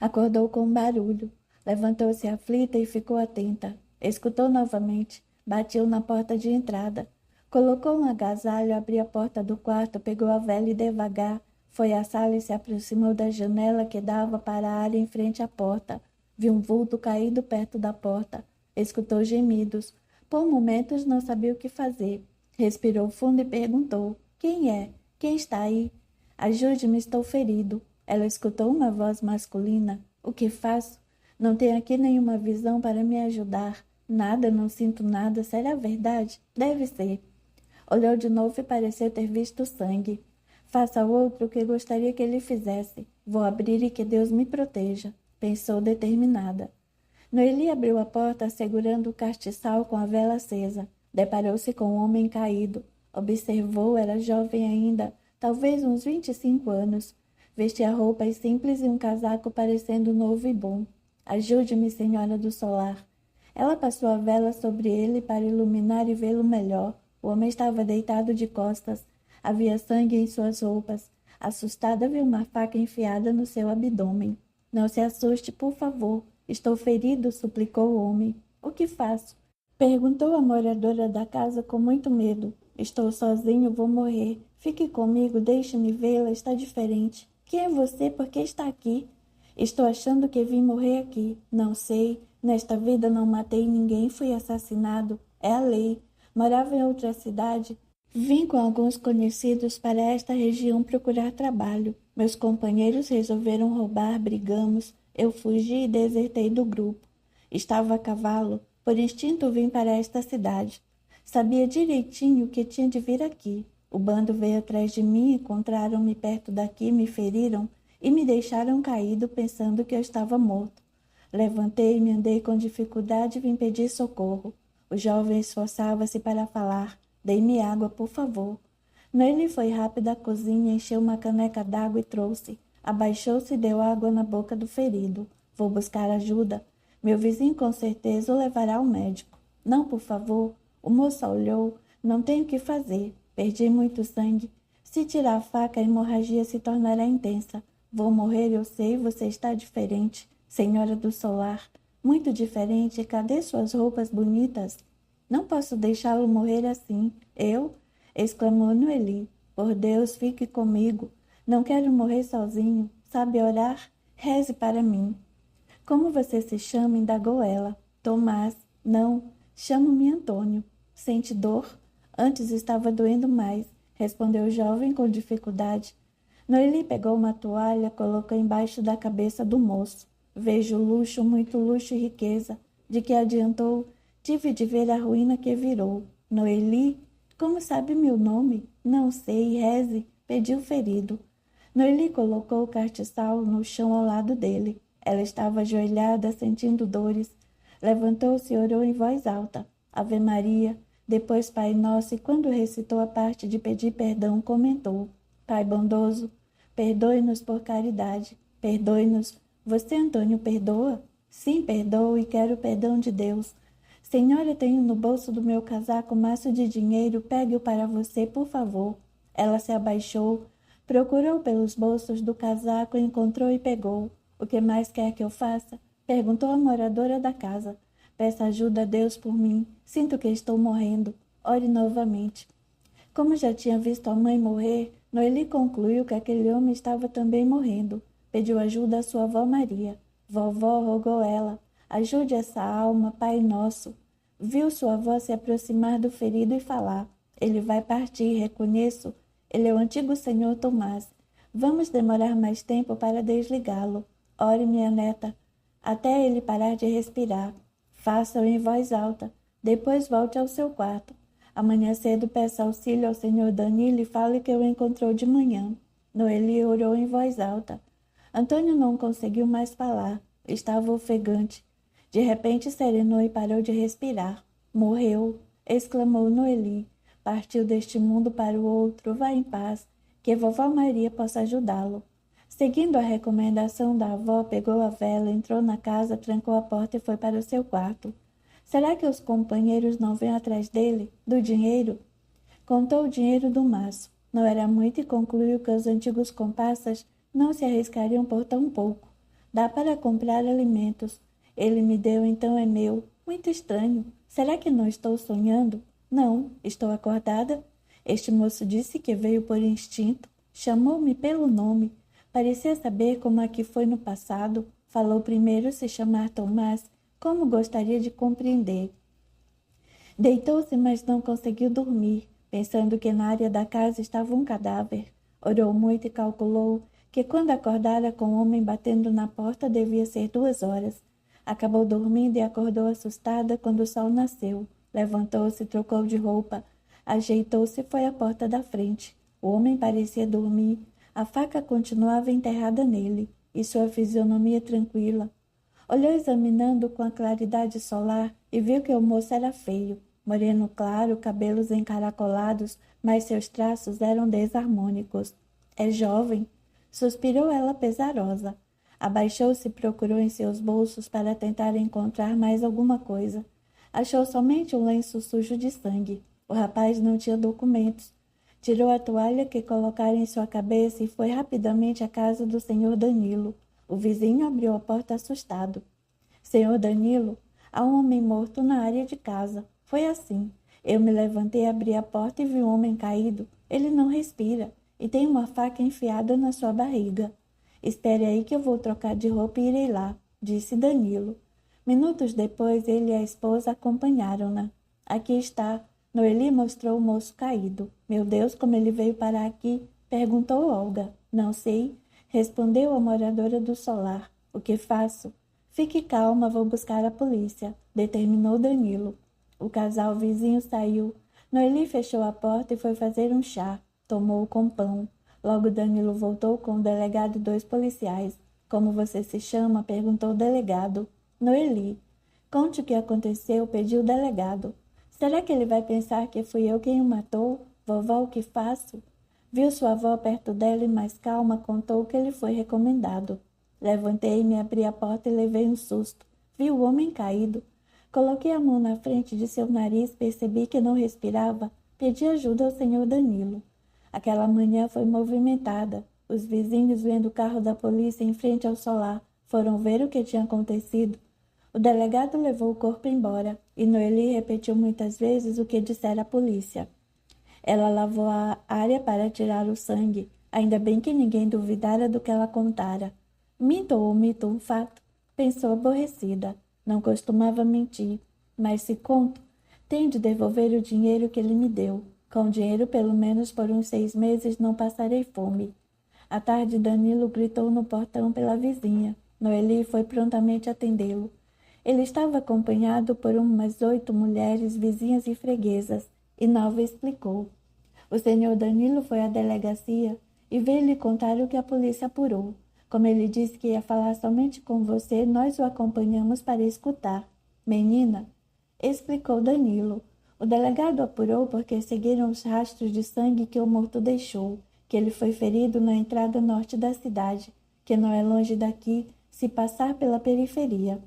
Acordou com um barulho. Levantou-se aflita e ficou atenta. Escutou novamente. Bateu na porta de entrada. Colocou um agasalho, abriu a porta do quarto, pegou a vela e devagar foi à sala e se aproximou da janela que dava para a área em frente à porta. Viu um vulto caído perto da porta. Escutou gemidos. Por momentos não sabia o que fazer. Respirou fundo e perguntou: Quem é? Quem está aí? Ajude-me, estou ferido. Ela escutou uma voz masculina. O que faço? Não tenho aqui nenhuma visão para me ajudar. Nada, não sinto nada. Será verdade? Deve ser. Olhou de novo e pareceu ter visto sangue. Faça outro o que gostaria que ele fizesse. Vou abrir e que Deus me proteja, pensou determinada. Noeli abriu a porta segurando o castiçal com a vela acesa. Deparou-se com um homem caído. Observou, era jovem ainda, talvez uns 25 anos. Vestia roupas simples e um casaco parecendo novo e bom. Ajude-me, senhora do solar. Ela passou a vela sobre ele para iluminar e vê-lo melhor. O homem estava deitado de costas. Havia sangue em suas roupas. Assustada, viu uma faca enfiada no seu abdômen. Não se assuste, por favor. Estou ferido, suplicou o homem. O que faço? Perguntou a moradora da casa com muito medo. Estou sozinho, vou morrer. Fique comigo, deixe-me vê-la, está diferente. Quem é você? Por que está aqui? Estou achando que vim morrer aqui. Não sei. Nesta vida não matei ninguém, fui assassinado. É a lei. Morava em outra cidade. Vim com alguns conhecidos para esta região procurar trabalho. Meus companheiros resolveram roubar, brigamos. Eu fugi e desertei do grupo. Estava a cavalo. Por instinto vim para esta cidade. Sabia direitinho que tinha de vir aqui. O bando veio atrás de mim, encontraram-me perto daqui, me feriram e me deixaram caído pensando que eu estava morto. Levantei-me, andei com dificuldade e vim pedir socorro. O jovem esforçava-se para falar. Dei-me água, por favor. Noeli foi rápida à cozinha, encheu uma caneca d'água e trouxe. Abaixou-se e deu água na boca do ferido. Vou buscar ajuda. Meu vizinho com certeza o levará ao médico. Não, por favor. O moço olhou. Não tenho o que fazer. Perdi muito sangue. Se tirar a faca, a hemorragia se tornará intensa. Vou morrer, eu sei, você está diferente. Senhora do solar. Muito diferente. Cadê suas roupas bonitas? Não posso deixá-lo morrer assim. Eu? Exclamou Noeli. Por Deus, fique comigo. Não quero morrer sozinho. Sabe orar? Reze para mim. Como você se chama? Indagou ela. Tomás. Não. Chamo-me Antônio. Sente dor? Antes estava doendo mais, respondeu o jovem com dificuldade. Noeli pegou uma toalha, colocou embaixo da cabeça do moço. Vejo luxo, muito luxo e riqueza. De que adiantou? Tive de ver a ruína que virou. Noeli? Como sabe meu nome? Não sei, reze, pediu o ferido. Noeli colocou o castiçal no chão ao lado dele. Ela estava ajoelhada, sentindo dores. Levantou-se e orou em voz alta. Ave Maria, depois Pai Nosso, e quando recitou a parte de pedir perdão, comentou. Pai bondoso, perdoe-nos por caridade. Perdoe-nos. Você, Antônio, perdoa? Sim, perdoo e quero o perdão de Deus. Senhora, tenho no bolso do meu casaco um maço de dinheiro. Pegue-o para você, por favor. Ela se abaixou, procurou pelos bolsos do casaco, encontrou e pegou. O que mais quer que eu faça? Perguntou a moradora da casa. Peça ajuda a Deus por mim. Sinto que estou morrendo. Ore novamente. Como já tinha visto a mãe morrer, Noeli concluiu que aquele homem estava também morrendo. Pediu ajuda à sua avó Maria. Vovó, rogou ela, ajude essa alma, Pai nosso. Viu sua avó se aproximar do ferido e falar. Ele vai partir, reconheço. Ele é o antigo senhor Tomás. Vamos demorar mais tempo para desligá-lo. Ore, minha neta, até ele parar de respirar. Faça-o em voz alta. Depois volte ao seu quarto. Amanhã cedo peça auxílio ao senhor Danilo e fale que o encontrou de manhã. Noeli orou em voz alta. Antônio não conseguiu mais falar. Estava ofegante. De repente serenou e parou de respirar. Morreu, exclamou Noeli. Partiu deste mundo para o outro. Vá em paz, que vovó Maria possa ajudá-lo. Seguindo a recomendação da avó, pegou a vela, entrou na casa, trancou a porta e foi para o seu quarto. Será que os companheiros não vêm atrás dele? Do dinheiro? Contou o dinheiro do maço. Não era muito e concluiu que os antigos comparsas não se arriscariam por tão pouco. Dá para comprar alimentos. Ele me deu, então é meu. Muito estranho. Será que não estou sonhando? Não, estou acordada. Este moço disse que veio por instinto. Chamou-me pelo nome. Parecia saber como aqui foi no passado. Falou primeiro se chamar Tomás. Como gostaria de compreender. Deitou-se, mas não conseguiu dormir, pensando que na área da casa estava um cadáver. Orou muito e calculou que quando acordara com o homem batendo na porta devia ser 2 horas. Acabou dormindo e acordou assustada quando o sol nasceu. Levantou-se, trocou de roupa, ajeitou-se e foi à porta da frente. O homem parecia dormir. A faca continuava enterrada nele, e sua fisionomia tranquila. Olhou examinando com a claridade solar e viu que o moço era feio, moreno claro, cabelos encaracolados, mas seus traços eram desarmônicos. É jovem, suspirou ela pesarosa. Abaixou-se e procurou em seus bolsos para tentar encontrar mais alguma coisa. Achou somente um lenço sujo de sangue. O rapaz não tinha documentos. Tirou a toalha que colocara em sua cabeça e foi rapidamente à casa do senhor Danilo. O vizinho abriu a porta assustado. Senhor Danilo, há um homem morto na área de casa. Foi assim. Eu me levantei, abri a porta e vi um homem caído. Ele não respira e tem uma faca enfiada na sua barriga. Espere aí que eu vou trocar de roupa e irei lá, disse Danilo. Minutos depois, ele e a esposa acompanharam-na. Aqui está. Noeli mostrou o moço caído. Meu Deus, como ele veio parar aqui? Perguntou Olga. Não sei. Respondeu a moradora do solar. O que faço? Fique calma, vou buscar a polícia, determinou Danilo. O casal vizinho saiu. Noeli fechou a porta e foi fazer um chá. Tomou com pão. Logo Danilo voltou com o delegado e 2 policiais. Como você se chama? Perguntou o delegado. Noeli. Conte o que aconteceu, pediu o delegado. Será que ele vai pensar que fui eu quem o matou? Vovó, o que faço? Viu sua avó perto dela e mais calma contou o que lhe foi recomendado. Levantei-me, abri a porta e levei um susto. Vi o homem caído. Coloquei a mão na frente de seu nariz, percebi que não respirava. Pedi ajuda ao senhor Danilo. Aquela manhã foi movimentada. Os vizinhos, vendo o carro da polícia em frente ao solar, foram ver o que tinha acontecido. O delegado levou o corpo embora e Noeli repetiu muitas vezes o que dissera a polícia. Ela lavou a área para tirar o sangue. Ainda bem que ninguém duvidara do que ela contara. Minto ou omito um fato? Pensou aborrecida. Não costumava mentir. Mas se conto, tenho de devolver o dinheiro que ele me deu. Com o dinheiro, pelo menos por uns 6 meses, não passarei fome. À tarde, Danilo gritou no portão pela vizinha. Noeli foi prontamente atendê-lo. Ele estava acompanhado por umas 8 mulheres, vizinhas e freguesas, e Nova explicou. O senhor Danilo foi à delegacia e veio lhe contar o que a polícia apurou. Como ele disse que ia falar somente com você, nós o acompanhamos para escutar. Menina, explicou Danilo. O delegado apurou porque seguiram os rastros de sangue que o morto deixou que ele foi ferido na entrada norte da cidade, que não é longe daqui, se passar pela periferia.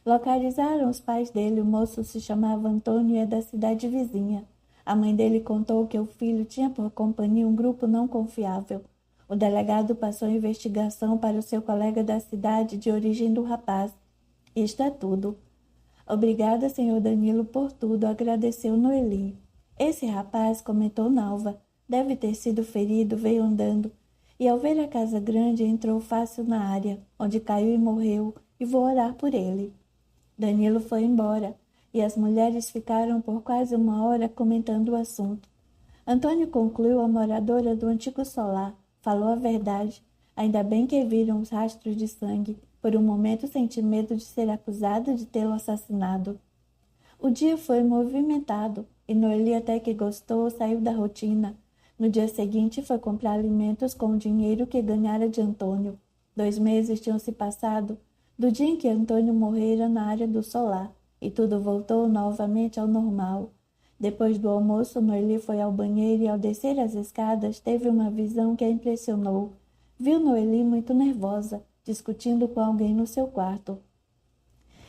Localizaram os pais dele. O moço se chamava Antônio e é da cidade vizinha. A mãe dele contou que o filho tinha por companhia um grupo não confiável. O delegado passou a investigação para o seu colega da cidade de origem do rapaz. Isto é tudo. Obrigada, senhor Danilo, por tudo, agradeceu Noeli. Esse rapaz, comentou Nalva, deve ter sido ferido, veio andando. E ao ver a casa grande, entrou fácil na área, onde caiu e morreu, e vou orar por ele. Danilo foi embora, e as mulheres ficaram por quase uma hora comentando o assunto. Antônio concluiu a moradora do antigo solar, falou a verdade. Ainda bem que viram os rastros de sangue. Por um momento senti medo de ser acusada de tê-lo assassinado. O dia foi movimentado, e Noeli, até que gostou, saiu da rotina. No dia seguinte foi comprar alimentos com o dinheiro que ganhara de Antônio. 2 meses tinham se passado do dia em que Antônio morrera na área do solar, e tudo voltou novamente ao normal. Depois do almoço, Noeli foi ao banheiro e, ao descer as escadas, teve uma visão que a impressionou. Viu Noeli muito nervosa, discutindo com alguém no seu quarto.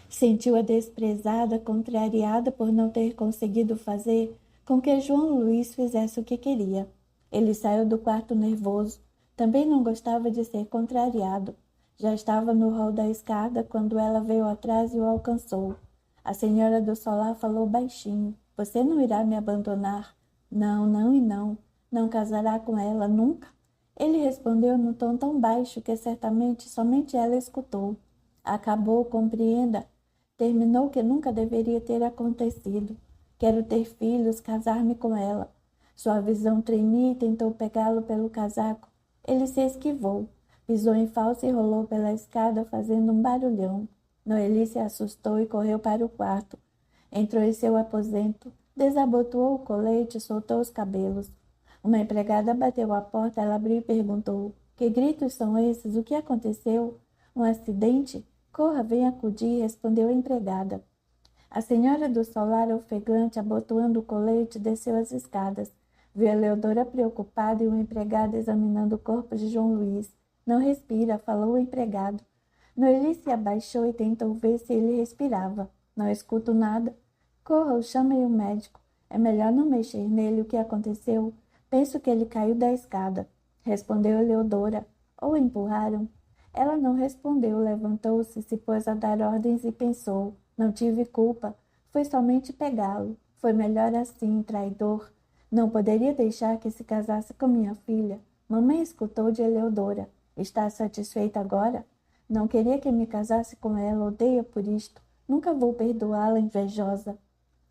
Sentiu-a desprezada, contrariada por não ter conseguido fazer com que João Luís fizesse o que queria. Ele saiu do quarto nervoso. Também não gostava de ser contrariado. Já estava no hall da escada quando ela veio atrás e o alcançou. A senhora do solar falou baixinho. Você não irá me abandonar? Não, não e não. Não casará com ela nunca? Ele respondeu num tom tão baixo que certamente somente ela escutou. Acabou, compreenda. Terminou que nunca deveria ter acontecido. Quero ter filhos, casar-me com ela. Sua visão tremia e tentou pegá-lo pelo casaco. Ele se esquivou, pisou em falso e rolou pela escada fazendo um barulhão. Noeli se assustou e correu para o quarto. Entrou em seu aposento, desabotoou o colete e soltou os cabelos. Uma empregada bateu à porta, ela abriu e perguntou: que gritos são esses? O que aconteceu? Um acidente? Corra, venha acudir, respondeu a empregada. A senhora do solar, ofegante, abotoando o colete, desceu as escadas. Viu Eleodora preocupada e o empregado examinando o corpo de João Luís. Não respira, falou o empregado. Noeli se abaixou e tentou ver se ele respirava. Não escuto nada. Corra, chamem o médico. É melhor não mexer nele. O que aconteceu? Penso que ele caiu da escada. Respondeu Eleodora. Ou empurraram? Ela não respondeu, levantou-se, se pôs a dar ordens e pensou. Não tive culpa. Foi somente pegá-lo. Foi melhor assim, traidor. Não poderia deixar que se casasse com minha filha. Mamãe escutou de Eleodora. Está satisfeita agora? Não queria que me casasse com ela, odeia por isto. Nunca vou perdoá-la, invejosa.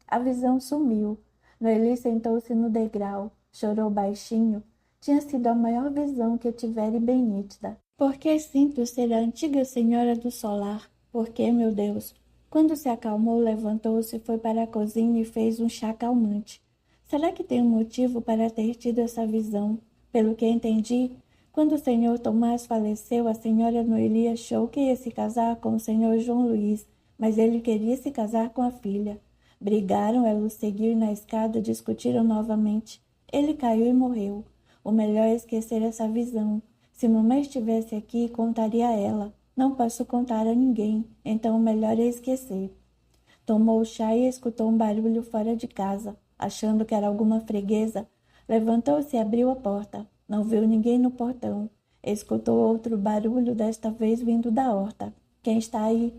A visão sumiu. Noeli sentou-se no degrau. Chorou baixinho. Tinha sido a maior visão que tivera e bem nítida. Porque sinto ser a antiga senhora do solar. Porque, meu Deus? Quando se acalmou, levantou-se, foi para a cozinha e fez um chá calmante. Será que tem um motivo para ter tido essa visão? Pelo que entendi, quando o senhor Tomás faleceu, a senhora Noeli achou que ia se casar com o senhor João Luís, mas ele queria se casar com a filha. Brigaram, ela o seguiu e na escada discutiram novamente. Ele caiu e morreu. O melhor é esquecer essa visão. Se mamãe estivesse aqui, contaria a ela. Não posso contar a ninguém, então o melhor é esquecer. Tomou o chá e escutou um barulho fora de casa. Achando que era alguma freguesa, levantou-se e abriu a porta. Não viu ninguém no portão. Escutou outro barulho, desta vez vindo da horta. Quem está aí?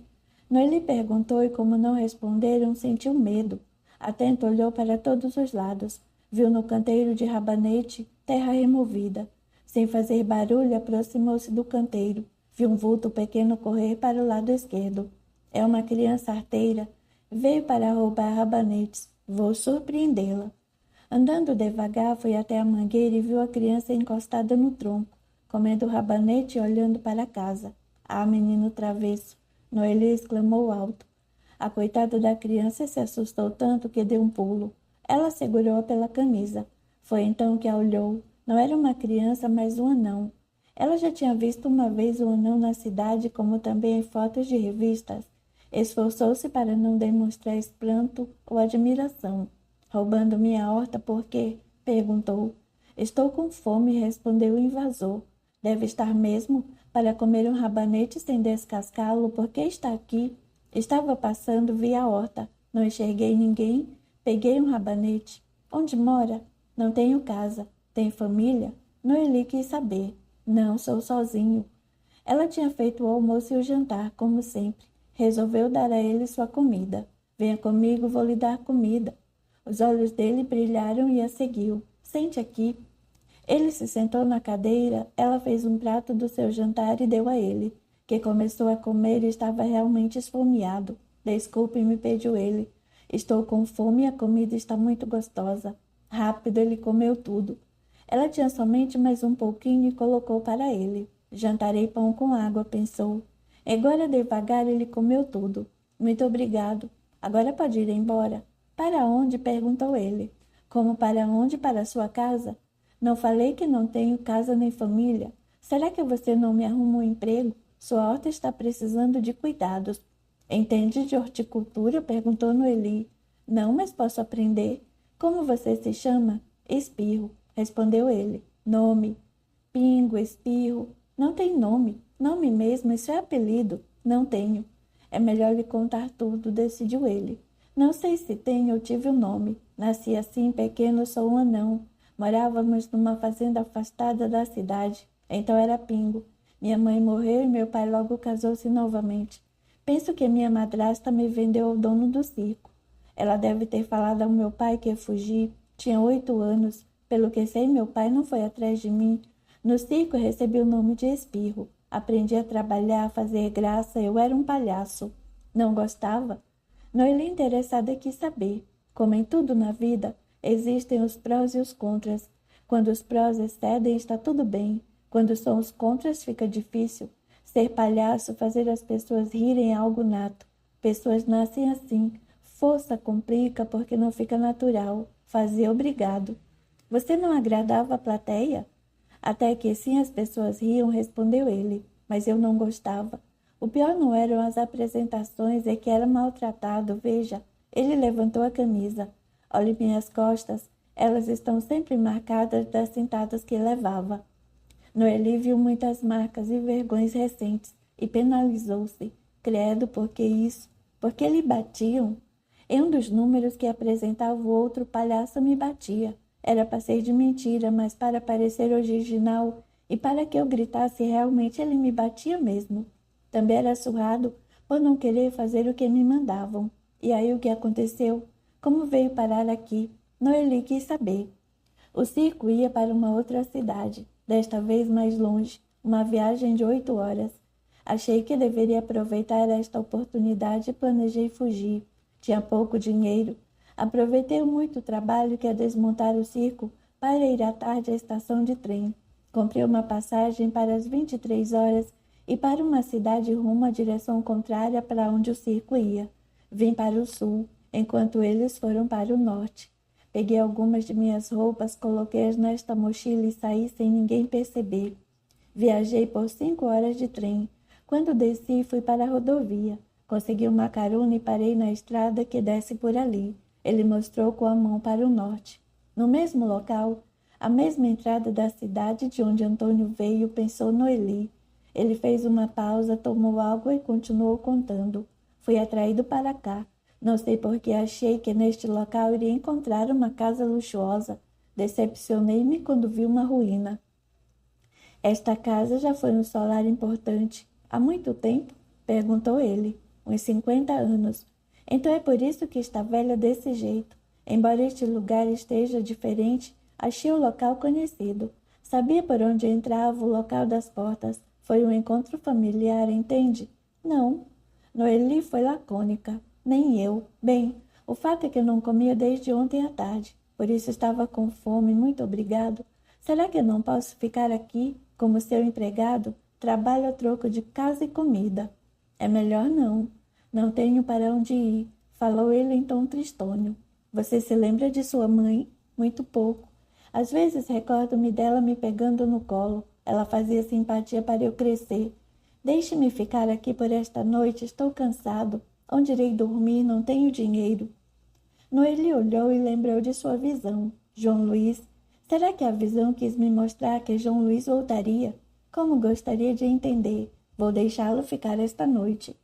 Noeli perguntou e, como não responderam, sentiu medo. Atento olhou para todos os lados. Viu no canteiro de rabanete terra removida. Sem fazer barulho, aproximou-se do canteiro. Viu um vulto pequeno correr para o lado esquerdo. É uma criança arteira. Veio para roubar rabanetes. Vou surpreendê-la. Andando devagar, foi até a mangueira e viu a criança encostada no tronco, comendo rabanete e olhando para a casa. Ah, menino travesso! Noeli exclamou alto. A coitada da criança se assustou tanto que deu um pulo. Ela segurou-a pela camisa. Foi então que a olhou. Não era uma criança, mas um anão. Ela já tinha visto uma vez um anão na cidade, como também em fotos de revistas. Esforçou-se para não demonstrar espanto ou admiração. Roubando minha horta por quê? Perguntou. Estou com fome, respondeu o invasor. Deve estar mesmo para comer um rabanete sem descascá-lo, porque está aqui. Estava passando, vi a horta. Não enxerguei ninguém. Peguei um rabanete. Onde mora? Não tenho casa. Tem família? Noeli quis saber. Não, sou sozinho. Ela tinha feito o almoço e o jantar, como sempre. Resolveu dar a ele sua comida. Venha comigo, vou lhe dar comida. Os olhos dele brilharam e a seguiu. Sente aqui. Ele se sentou na cadeira, ela fez um prato do seu jantar e deu a ele, que começou a comer e estava realmente esfomeado. Desculpe-me, pediu ele. Estou com fome e a comida está muito gostosa. Rápido, ele comeu tudo. Ela tinha somente mais um pouquinho e colocou para ele. Jantarei pão com água, pensou. Agora devagar ele comeu tudo. Muito obrigado. Agora pode ir embora. Para onde? Perguntou ele. Como para onde? Para sua casa? Não falei que não tenho casa nem família? Será que você não me arruma um emprego? Sua horta está precisando de cuidados. Entende de horticultura? Perguntou Noeli. Não, mas posso aprender. Como você se chama? Espirro, respondeu ele. Nome? Pingo, Espirro. Não tem nome. Nome mesmo, isso é apelido. Não tenho. É melhor lhe contar tudo, decidiu ele. Não sei se tenho ou tive um nome. Nasci assim, pequeno, sou um anão. Morávamos numa fazenda afastada da cidade. Então era Pingo. Minha mãe morreu e meu pai logo casou-se novamente. Penso que minha madrasta me vendeu ao dono do circo. Ela deve ter falado ao meu pai que eu fugi. Tinha 8 anos. Pelo que sei, meu pai não foi atrás de mim. No circo recebi o nome de Espirro. Aprendi a trabalhar, a fazer graça. Eu era um palhaço. Não gostava? Noeli, interessada, quis saber. Como em tudo na vida, existem os prós e os contras. Quando os prós excedem, está tudo bem. Quando são os contras, fica difícil. Ser palhaço, fazer as pessoas rirem é algo nato. Pessoas nascem assim. Força complica porque não fica natural. Fazer obrigado. Você não agradava a plateia? Até que sim as pessoas riam, respondeu ele. Mas eu não gostava. O pior não eram as apresentações, é que era maltratado. Veja, ele levantou a camisa. Olhe minhas costas, elas estão sempre marcadas das sentadas que levava. Noeli viu muitas marcas e vergonhas recentes e penalizou-se. Credo, por que isso? Por que lhe batiam? Em um dos números que apresentava o outro, palhaço me batia. Era para ser de mentira, mas para parecer original e para que eu gritasse realmente, ele me batia mesmo. Também era surrado por não querer fazer o que me mandavam. E aí o que aconteceu? Como veio parar aqui? Noeli quis saber. O circo ia para uma outra cidade, desta vez mais longe, uma viagem de 8 horas. Achei que deveria aproveitar esta oportunidade e planejei fugir. Tinha pouco dinheiro. Aproveitei muito o trabalho que é desmontar o circo para ir à tarde à estação de trem. Comprei uma passagem para as 23 horas e para uma cidade rumo à direção contrária para onde o circo ia. Vim para o sul, enquanto eles foram para o norte. Peguei algumas de minhas roupas, coloquei-as nesta mochila e saí sem ninguém perceber. Viajei por 5 horas de trem. Quando desci, fui para a rodovia. Consegui uma carona e parei na estrada que desce por ali. Ele mostrou com a mão para o norte. No mesmo local, a mesma entrada da cidade de onde Antônio veio, pensou Noeli. Ele fez uma pausa, tomou água e continuou contando. Fui atraído para cá. Não sei por que achei que neste local iria encontrar uma casa luxuosa. Decepcionei-me quando vi uma ruína. Esta casa já foi um solar importante. Há muito tempo? Perguntou ele. Uns 50 anos. Então é por isso que está velha desse jeito. Embora este lugar esteja diferente, achei o local conhecido. Sabia por onde entrava, o local das portas. Foi um encontro familiar, entende? Não. Noeli foi lacônica. Nem eu. Bem, o fato é que não comia desde ontem à tarde. Por isso estava com fome. Muito obrigado. Será que não posso ficar aqui, como seu empregado? Trabalho a troco de casa e comida. É melhor não. Não tenho para onde ir. Falou ele em tom tristonho. Você se lembra de sua mãe? Muito pouco. Às vezes recordo-me dela me pegando no colo. Ela fazia simpatia para eu crescer. Deixe-me ficar aqui por esta noite. Estou cansado. Onde irei dormir? Não tenho dinheiro. Noeli olhou e lembrou de sua visão. João Luís. Será que a visão quis me mostrar que João Luís voltaria? Como gostaria de entender. Vou deixá-lo ficar esta noite.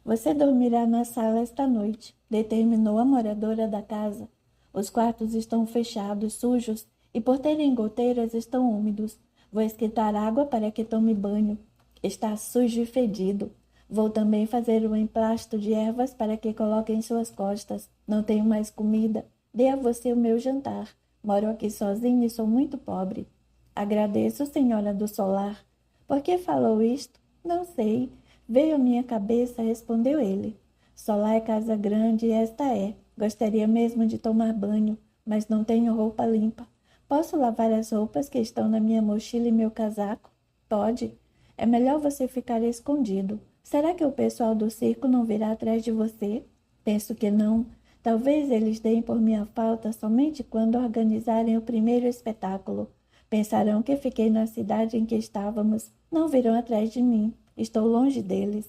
Você dormirá na sala esta noite, determinou a moradora da casa. Os quartos estão fechados, sujos, e por terem goteiras estão úmidos. Vou esquentar água para que tome banho. Está sujo e fedido. Vou também fazer um emplasto de ervas para que coloque em suas costas. Não tenho mais comida. Dê a você o meu jantar. Moro aqui sozinho e sou muito pobre. Agradeço, senhora do solar. Por que falou isto? Não sei. Veio à minha cabeça, respondeu ele. Solar é casa grande e esta é. Gostaria mesmo de tomar banho, mas não tenho roupa limpa. Posso lavar as roupas que estão na minha mochila e meu casaco? Pode. É melhor você ficar escondido. Será que o pessoal do circo não virá atrás de você? Penso que não. Talvez eles deem por minha falta somente quando organizarem o primeiro espetáculo. Pensarão que fiquei na cidade em que estávamos. Não virão atrás de mim. Estou longe deles.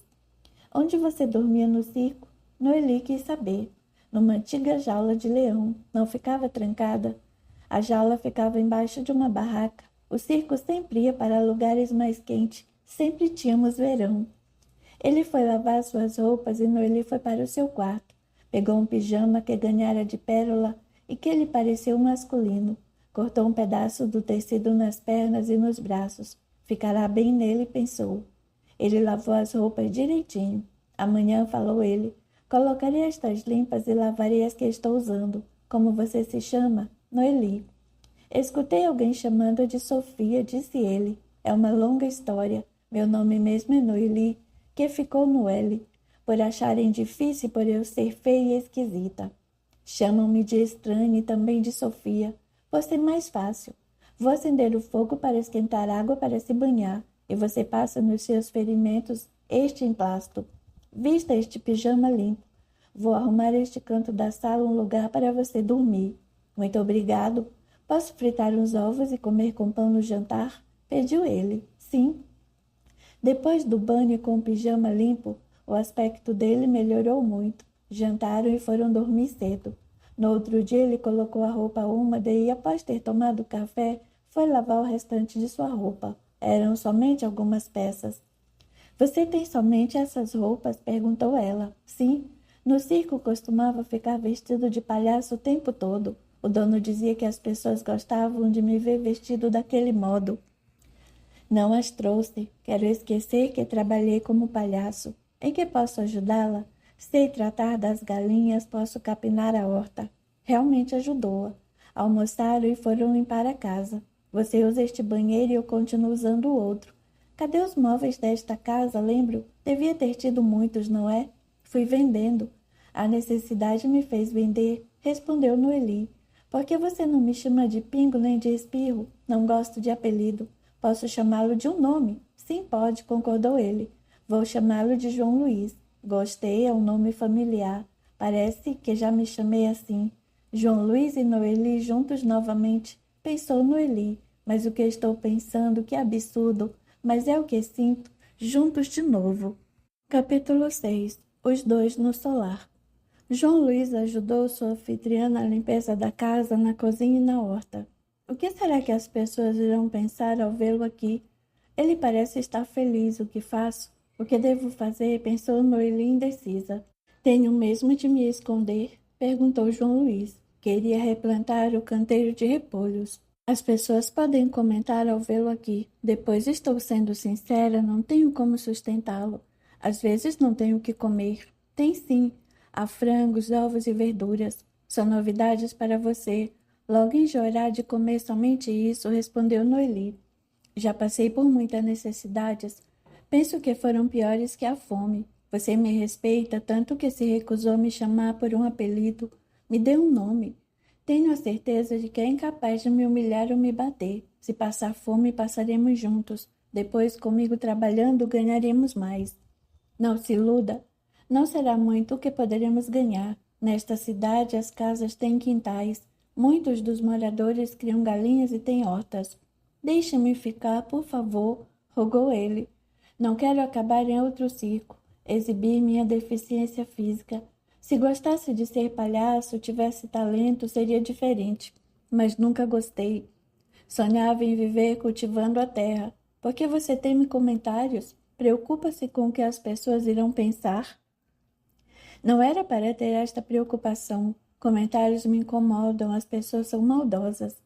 Onde você dormia no circo? Noeli quis saber. Numa antiga jaula de leão. Não ficava trancada. A jaula ficava embaixo de uma barraca. O circo sempre ia para lugares mais quentes. Sempre tínhamos verão. Ele foi lavar suas roupas e Noeli foi para o seu quarto. Pegou um pijama que ganhara de pérola e que lhe pareceu masculino. Cortou um pedaço do tecido nas pernas e nos braços. Ficará bem nele, pensou. Ele lavou as roupas direitinho. Amanhã, falou ele, colocarei estas limpas e lavarei as que estou usando. Como você se chama? Noeli. Escutei alguém chamando de Sofia, disse ele. É uma longa história. Meu nome mesmo é Noeli, que ficou no L, por acharem difícil por eu ser feia e esquisita. Chamam-me de estranha e também de Sofia, por ser mais fácil. Vou acender o fogo para esquentar água para se banhar, e você passa nos seus ferimentos este emplasto. Vista este pijama limpo. Vou arrumar este canto da sala um lugar para você dormir. Muito obrigado. Posso fritar uns ovos e comer com pão no jantar? Pediu ele. Sim. Depois do banho com o pijama limpo, o aspecto dele melhorou muito. Jantaram e foram dormir cedo. No outro dia ele colocou a roupa úmida e, após ter tomado café, foi lavar o restante de sua roupa. Eram somente algumas peças. Você tem somente essas roupas? Perguntou ela. Sim. No circo costumava ficar vestido de palhaço o tempo todo. O dono dizia que as pessoas gostavam de me ver vestido daquele modo. Não as trouxe. Quero esquecer que trabalhei como palhaço. Em que posso ajudá-la? Sei tratar das galinhas, posso capinar a horta. Realmente ajudou-a. Almoçaram e foram limpar a casa. Você usa este banheiro e eu continuo usando o outro. Cadê os móveis desta casa, lembro? Devia ter tido muitos, não é? Fui vendendo. A necessidade me fez vender, respondeu Noeli. Por que você não me chama de Pingo nem de Espirro? Não gosto de apelido. Posso chamá-lo de um nome? Sim, pode, concordou ele. Vou chamá-lo de João Luís. Gostei, é um nome familiar. Parece que já me chamei assim. João Luís e Noeli juntos novamente. Pensou Noeli. Mas o que estou pensando, que absurdo. Mas é o que sinto. Juntos de novo. Capítulo 6. Os dois no solar. João Luís ajudou sua anfitriã na limpeza da casa, na cozinha e na horta. O que será que as pessoas irão pensar ao vê-lo aqui? Ele parece estar feliz. O que faço? O que devo fazer? Pensou Noeli indecisa. Tenho mesmo de me esconder? Perguntou João Luís. Queria replantar o canteiro de repolhos. As pessoas podem comentar ao vê-lo aqui. Depois, estou sendo sincera, não tenho como sustentá-lo. Às vezes não tenho o que comer. Tem sim. Há frangos, ovos e verduras. São novidades para você. Logo enjoará de comer somente isso, respondeu Noeli. Já passei por muitas necessidades. Penso que foram piores que a fome. Você me respeita tanto que se recusou a me chamar por um apelido. Me dê um nome. Tenho a certeza de que é incapaz de me humilhar ou me bater. Se passar fome, passaremos juntos. Depois, comigo trabalhando, ganharemos mais. Não se iluda. Não será muito o que poderemos ganhar. Nesta cidade, as casas têm quintais. Muitos dos moradores criam galinhas e têm hortas. Deixe-me ficar, por favor, rogou ele. Não quero acabar em outro circo, exibir minha deficiência física. Se gostasse de ser palhaço, tivesse talento, seria diferente. Mas nunca gostei. Sonhava em viver cultivando a terra. Por que você teme comentários? Preocupa-se com o que as pessoas irão pensar? Não era para ter esta preocupação. Comentários me incomodam, as pessoas são maldosas.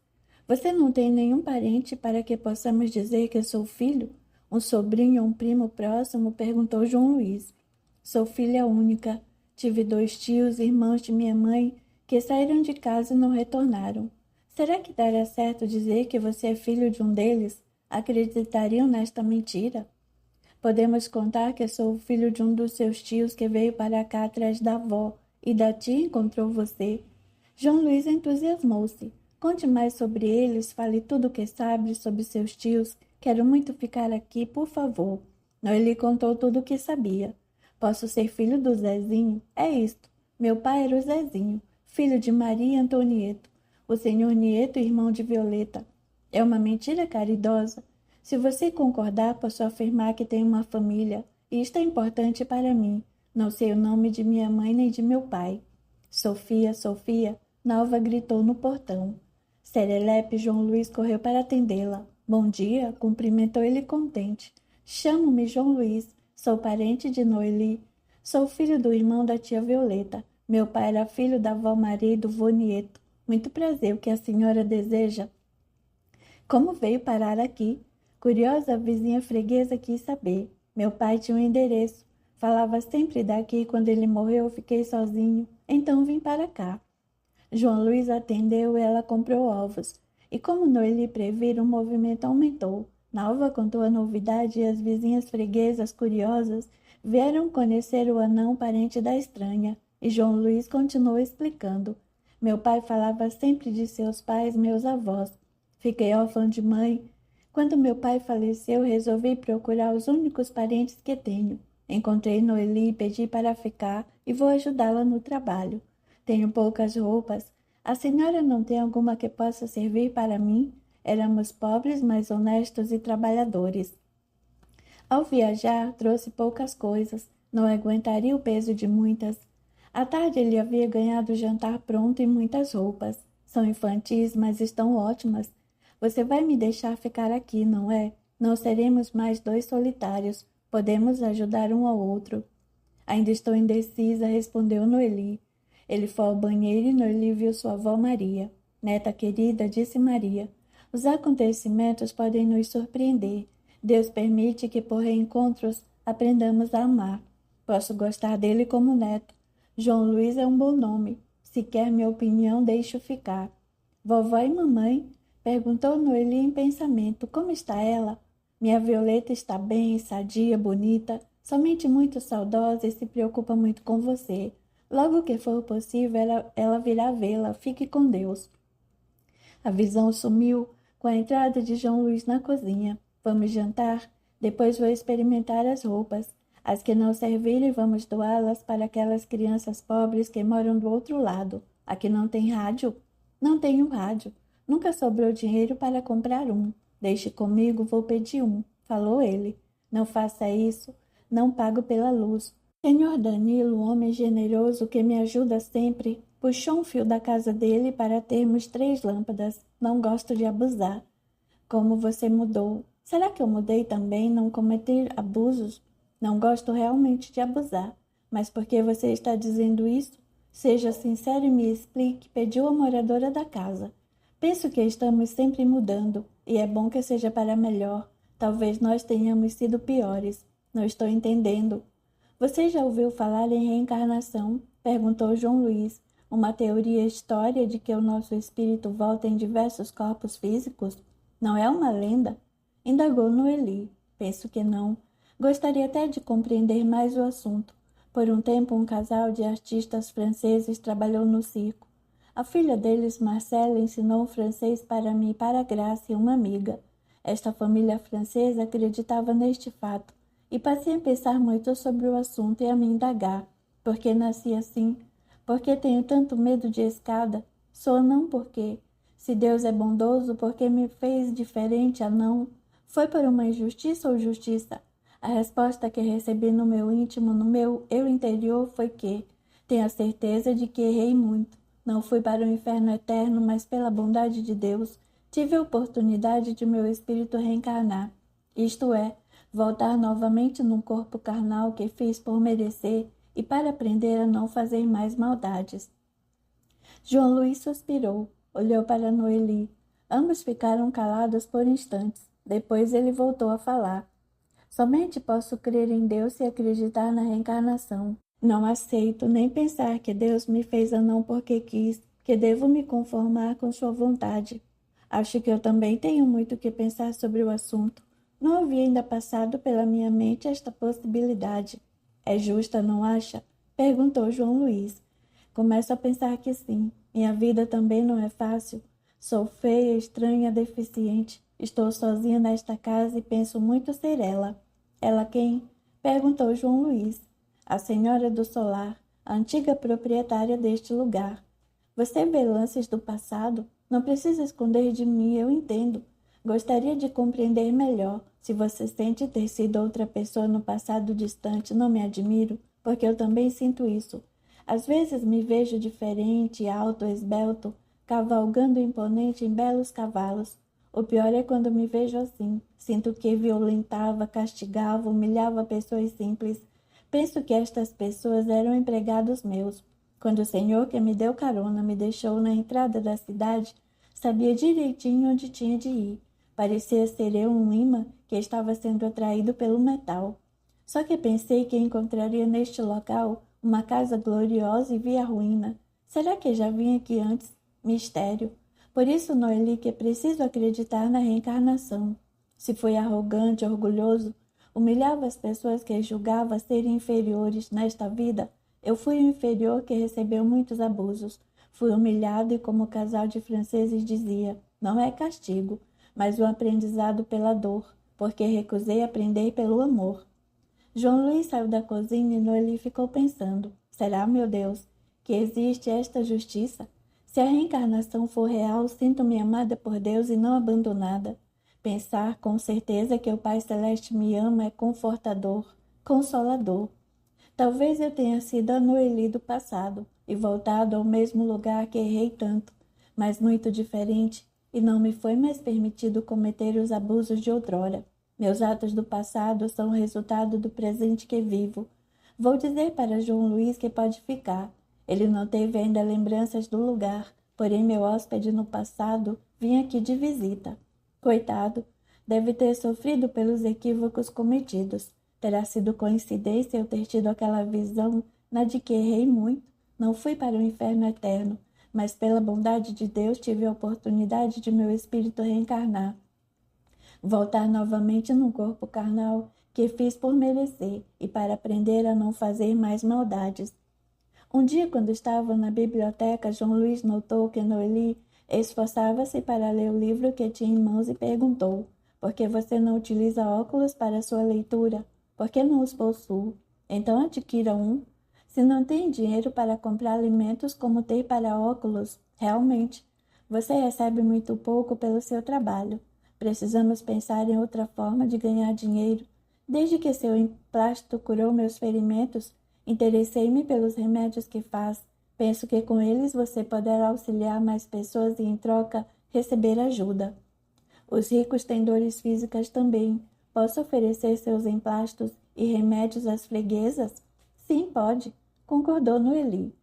Você não tem nenhum parente para que possamos dizer que sou filho? Um sobrinho ou um primo próximo? Perguntou João Luís. Sou filha única. Tive 2 tios, irmãos de minha mãe, que saíram de casa e não retornaram. Será que daria certo dizer que você é filho de um deles? Acreditariam nesta mentira? Podemos contar que sou o filho de um dos seus tios que veio para cá atrás da avó e da tia encontrou você. João Luís entusiasmou-se. Conte mais sobre eles, fale tudo o que sabe sobre seus tios. Quero muito ficar aqui, por favor. Noeli contou tudo o que sabia. Posso ser filho do Zezinho? É isto. Meu pai era o Zezinho, filho de Maria Antonieto. O senhor Nieto, irmão de Violeta. É uma mentira caridosa. Se você concordar, posso afirmar que tenho uma família, e isto é importante para mim. Não sei o nome de minha mãe nem de meu pai. Sofia, Sofia, Nalva gritou no portão. Serelepe João Luís correu para atendê-la. Bom dia, cumprimentou ele contente. Chamo-me João Luís, sou parente de Noeli. Sou filho do irmão da tia Violeta. Meu pai era filho da avó Maria e do vô Nieto. Muito prazer, o que a senhora deseja? Como veio parar aqui? Curiosa, a vizinha freguesa quis saber. Meu pai tinha um endereço. Falava sempre daqui. Quando ele morreu, eu fiquei sozinho. Então vim para cá. João Luís atendeu e ela comprou ovos. E como Noeli previra, o movimento aumentou. Nalva contou a novidade e as vizinhas freguesas, curiosas, vieram conhecer o anão parente da estranha. E João Luís continuou explicando. Meu pai falava sempre de seus pais, meus avós. Fiquei órfã de mãe. Quando meu pai faleceu, resolvi procurar os únicos parentes que tenho. Encontrei Noeli e pedi para ficar e vou ajudá-la no trabalho. Tenho poucas roupas. A senhora não tem alguma que possa servir para mim? Éramos pobres, mas honestos e trabalhadores. Ao viajar, trouxe poucas coisas. Não aguentaria o peso de muitas. À tarde ele havia ganhado o jantar pronto e muitas roupas. São infantis, mas estão ótimas. Você vai me deixar ficar aqui, não é? Não seremos mais 2 solitários. Podemos ajudar um ao outro. Ainda estou indecisa, respondeu Noeli. Ele foi ao banheiro e Noeli viu sua avó Maria. Neta querida, disse Maria, os acontecimentos podem nos surpreender. Deus permite que por reencontros aprendamos a amar. Posso gostar dele como neto. João Luís é um bom nome. Se quer minha opinião, deixo ficar. Vovó e mamãe? Perguntou Noeli em pensamento. Como está ela? Minha Violeta está bem, sadia, bonita, somente muito saudosa e se preocupa muito com você. Logo que for possível, ela virá vê-la. Fique com Deus. A visão sumiu com a entrada de João Luís na cozinha. Vamos jantar? Depois vou experimentar as roupas. As que não servirem, vamos doá-las para aquelas crianças pobres que moram do outro lado. Aqui não tem rádio? Não tenho rádio. Nunca sobrou dinheiro para comprar um. Deixe comigo, vou pedir um, falou ele. Não faça isso, não pago pela luz. Senhor Danilo, homem generoso que me ajuda sempre, puxou um fio da casa dele para termos 3 lâmpadas. Não gosto de abusar. Como você mudou? Será que eu mudei também, não cometer abusos? Não gosto realmente de abusar. Mas por que você está dizendo isso? Seja sincero e me explique, pediu a moradora da casa. Penso que estamos sempre mudando, e é bom que seja para melhor. Talvez nós tenhamos sido piores. Não estou entendendo. Você já ouviu falar em reencarnação? Perguntou João Luís. Uma teoria história de que o nosso espírito volta em diversos corpos físicos? Não é uma lenda? Indagou Noeli. Penso que não. Gostaria até de compreender mais o assunto. Por um tempo, um casal de artistas franceses trabalhou no circo. A filha deles, Marcela, ensinou francês para mim e para Graça, uma amiga. Esta família francesa acreditava neste fato e passei a pensar muito sobre o assunto e a me indagar. Por que nasci assim? Por que tenho tanto medo de escada? Sou não por quê? Se Deus é bondoso, por que me fez diferente a não? Foi por uma injustiça ou justiça? A resposta que recebi no meu íntimo, no meu eu interior, foi que tenho a certeza de que errei muito. Não fui para o inferno eterno, mas pela bondade de Deus, Tive a oportunidade de meu espírito reencarnar, isto é, voltar novamente num corpo carnal que fiz por merecer e para aprender a não fazer mais maldades. João Luís suspirou, olhou para Noeli. Ambos ficaram calados por instantes. Depois ele voltou a falar. Somente posso crer em Deus e acreditar na reencarnação. Não aceito nem pensar que Deus me fez anão porque quis, que devo me conformar com sua vontade. Acho que eu também tenho muito que pensar sobre o assunto. Não havia ainda passado pela minha mente esta possibilidade. É justa, não acha? Perguntou João Luís. Começo a pensar que sim. Minha vida também não é fácil. Sou feia, estranha, deficiente. Estou sozinha nesta casa e penso muito ser ela. Ela quem? Perguntou João Luís. A senhora do solar, a antiga proprietária deste lugar. Você vê lances do passado? Não precisa esconder de mim, eu entendo. Gostaria de compreender melhor. Se você sente ter sido outra pessoa no passado distante, não me admiro, porque eu também sinto isso. Às vezes me vejo diferente, alto, esbelto, cavalgando imponente em belos cavalos. O pior é quando me vejo assim. Sinto que violentava, castigava, humilhava pessoas simples. Penso que estas pessoas eram empregados meus. Quando o senhor que me deu carona me deixou na entrada da cidade, sabia direitinho onde tinha de ir. Parecia ser eu um imã que estava sendo atraído pelo metal. Só que pensei que encontraria neste local uma casa gloriosa e vi a ruína. Será que já vim aqui antes? Mistério. Por isso, Noeli, que é preciso acreditar na reencarnação. Se fui arrogante, orgulhoso, humilhava as pessoas que julgava serem inferiores nesta vida, eu fui o inferior que recebeu muitos abusos. Fui humilhado e, como o casal de franceses dizia, não é castigo, mas um aprendizado pela dor, porque recusei aprender pelo amor. João Luís saiu da cozinha e Noeli ficou pensando. Será, meu Deus, que existe esta justiça? Se a reencarnação for real, sinto-me amada por Deus e não abandonada. Pensar com certeza que o Pai Celeste me ama é confortador, consolador. Talvez eu tenha sido a Noeli do passado e voltado ao mesmo lugar que errei tanto, mas muito diferente, e não me foi mais permitido cometer os abusos de outrora. Meus atos do passado são o resultado do presente que vivo. Vou dizer para João Luís que pode ficar. Ele não teve ainda lembranças do lugar, porém meu hóspede no passado vinha aqui de visita. Coitado, deve ter sofrido pelos equívocos cometidos. Terá sido coincidência eu ter tido aquela visão na de que errei muito. Não fui para o inferno eterno, mas pela bondade de Deus tive a oportunidade de meu espírito reencarnar. Voltar novamente num corpo carnal que fiz por merecer e para aprender a não fazer mais maldades. Um dia, quando estava na biblioteca, João Luís notou que Noeli esforçava-se para ler o livro que tinha em mãos e perguntou: por que você não utiliza óculos para sua leitura? Por que não os possuo? Então adquira um. Se não tem dinheiro para comprar alimentos como tem para óculos, realmente, você recebe muito pouco pelo seu trabalho. Precisamos pensar em outra forma de ganhar dinheiro. Desde que seu emplasto curou meus ferimentos, interessei-me pelos remédios que faz. Penso que com eles você poderá auxiliar mais pessoas e, em troca, receber ajuda. Os ricos têm dores físicas também. Posso oferecer seus emplastos e remédios às freguesas? Sim, pode, concordou Noeli.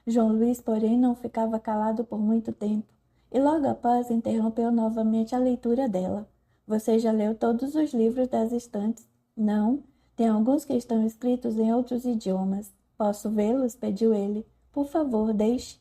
João Luís, porém, não ficava calado por muito tempo, e logo após interrompeu novamente a leitura dela. Você já leu todos os livros das estantes? Não, tem alguns que estão escritos em outros idiomas. Posso vê-los? Pediu ele. Por favor, deixe.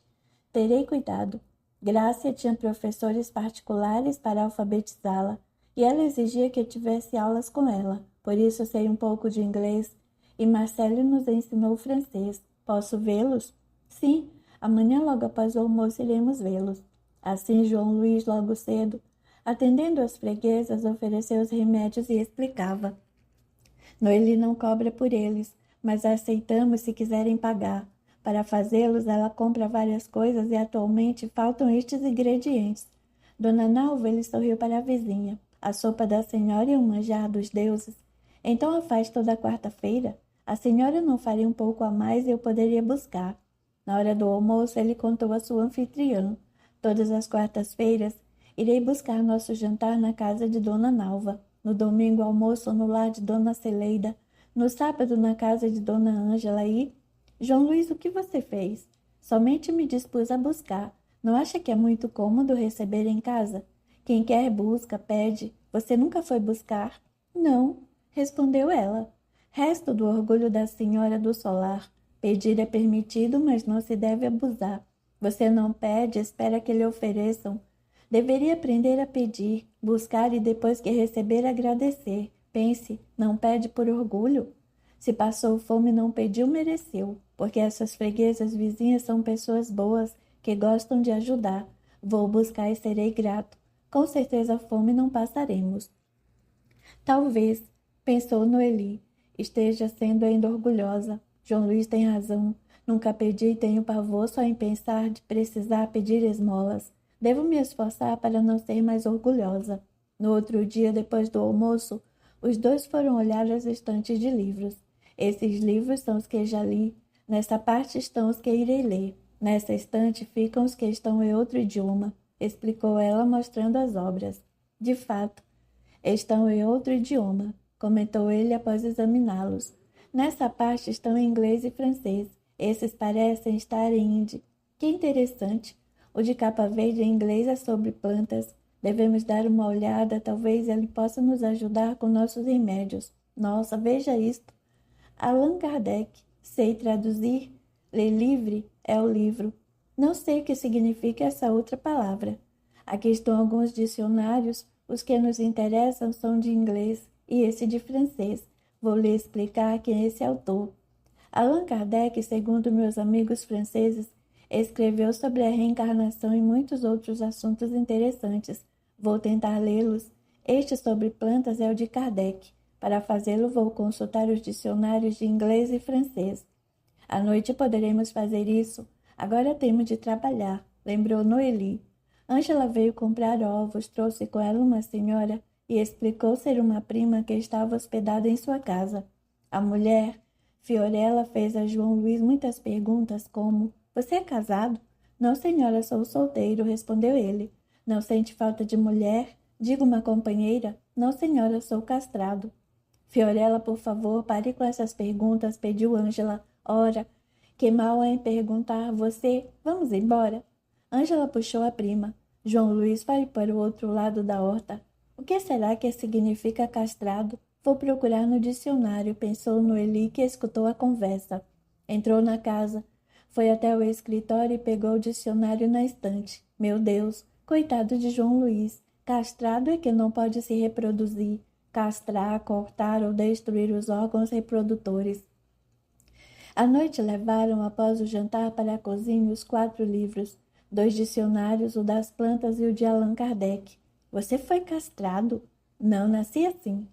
Terei cuidado. Grácia tinha professores particulares para alfabetizá-la, e ela exigia que tivesse aulas com ela. Por isso sei um pouco de inglês, e Marcelo nos ensinou francês. Posso vê-los? Sim, amanhã logo após o almoço iremos vê-los. Assim João Luís, logo cedo, atendendo às freguesas, ofereceu os remédios e explicava. Noeli não cobra por eles, mas aceitamos se quiserem pagar. Para fazê-los, ela compra várias coisas e atualmente faltam estes ingredientes. Dona Nalva, ele sorriu para a vizinha. A sopa da senhora e um manjar dos deuses. Então a faz toda quarta-feira? A senhora não faria um pouco a mais e eu poderia buscar. Na hora do almoço, ele contou a sua anfitriã. Todas as quartas-feiras, Irei buscar nosso jantar na casa de Dona Nalva. No domingo, almoço no lar de Dona Celeida. No sábado, na casa de Dona Ângela e... João Luís, o que você fez? Somente me dispus a buscar. Não acha que é muito cômodo receber em casa? Quem quer busca, pede. Você nunca foi buscar? Não, respondeu ela. Resto do orgulho da senhora do solar. Pedir é permitido, mas não se deve abusar. Você não pede, espera que lhe ofereçam. Deveria aprender a pedir, buscar e depois que receber agradecer. Pense, não pede por orgulho? Se passou fome, não pediu, mereceu, porque essas freguesas vizinhas são pessoas boas que gostam de ajudar. Vou buscar e serei grato. Com certeza a fome não passaremos. Talvez, pensou Noeli, esteja sendo ainda orgulhosa. João Luís tem razão. Nunca pedi e tenho pavor só em pensar de precisar pedir esmolas. Devo me esforçar para não ser mais orgulhosa. No outro dia, depois do almoço, os dois foram olhar as estantes de livros. Esses livros são os que já li. Nesta parte estão os que irei ler. Nessa estante ficam os que estão em outro idioma, explicou ela, mostrando as obras. De fato, estão em outro idioma, comentou ele após examiná-los. Nessa parte estão em inglês e francês. Esses parecem estar em hindi. Que interessante. O de capa verde em inglês é sobre plantas. Devemos dar uma olhada, talvez ele possa nos ajudar com nossos remédios. Nossa, veja isto. Allan Kardec. Sei traduzir. Ler livre é o livro. Não sei o que significa essa outra palavra. Aqui estão alguns dicionários. Os que nos interessam são de inglês e esse de francês. Vou lhe explicar quem é esse autor. Allan Kardec, segundo meus amigos franceses, escreveu sobre a reencarnação e muitos outros assuntos interessantes. Vou tentar lê-los. Este sobre plantas é o de Kardec. Para fazê-lo, vou consultar os dicionários de inglês e francês. À noite poderemos fazer isso. Agora temos de trabalhar, lembrou Noeli. Ângela veio comprar ovos, trouxe com ela uma senhora e explicou ser uma prima que estava hospedada em sua casa. A mulher, Fiorella, fez a João Luís muitas perguntas como: você é casado? Não, senhora, sou solteiro, respondeu ele. Não sente falta de mulher? Digo uma companheira. Não, senhora, sou castrado. Fiorella, por favor, pare com essas perguntas, pediu Ângela. Ora, que mal há em perguntar você? Vamos embora. Ângela puxou a prima. João Luís foi para o outro lado da horta. O que será que significa castrado? Vou procurar no dicionário, pensou Noeli, que escutou a conversa. Entrou na casa. Foi até o escritório e pegou o dicionário na estante. Meu Deus, coitado de João Luís. Castrado é que não pode se reproduzir. Castrar, cortar ou destruir os órgãos reprodutores. À noite levaram, após o jantar, para a cozinha os 4 livros. 2 dicionários, o das plantas e o de Allan Kardec. Você foi castrado? Não, nasci assim.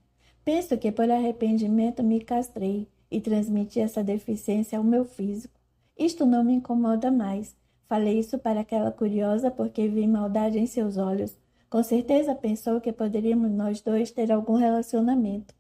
Penso que por arrependimento me castrei e transmiti essa deficiência ao meu físico. Isto não me incomoda mais. Falei isso para aquela curiosa porque vi maldade em seus olhos. Com certeza pensou que poderíamos nós dois ter algum relacionamento.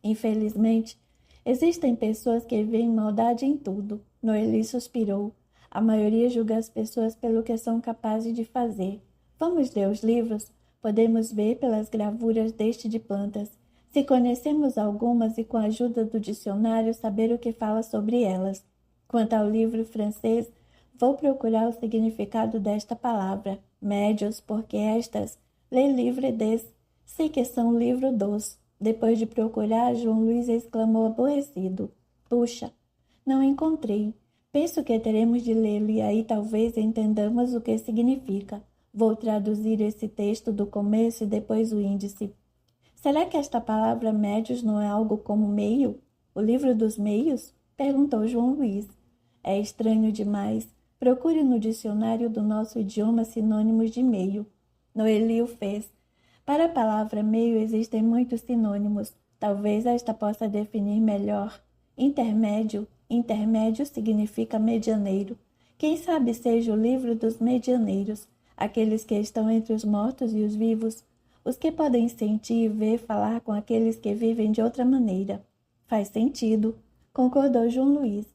Infelizmente, existem pessoas que veem maldade em tudo. Noeli suspirou. A maioria julga as pessoas pelo que são capazes de fazer. Vamos ler os livros? Podemos ver pelas gravuras deste de plantas. Se conhecemos algumas e com a ajuda do dicionário saber o que fala sobre elas. Quanto ao livro francês, vou procurar o significado desta palavra. Médios, porque estas, lê livre des, sei que são livro dos. Depois de procurar, João Luís exclamou aborrecido. Puxa, não encontrei. Penso que teremos de lê-lo e aí talvez entendamos o que significa. Vou traduzir esse texto do começo e depois o índice. Será que esta palavra médios não é algo como meio? O livro dos meios? Perguntou João Luís. É estranho demais. Procure no dicionário do nosso idioma sinônimos de meio. Noeli o fez. Para a palavra meio existem muitos sinônimos. Talvez esta possa definir melhor. Intermédio. Intermédio significa medianeiro. Quem sabe seja o livro dos medianeiros, aqueles que estão entre os mortos e os vivos, os que podem sentir, ver, falar com aqueles que vivem de outra maneira. Faz sentido, concordou João Luís.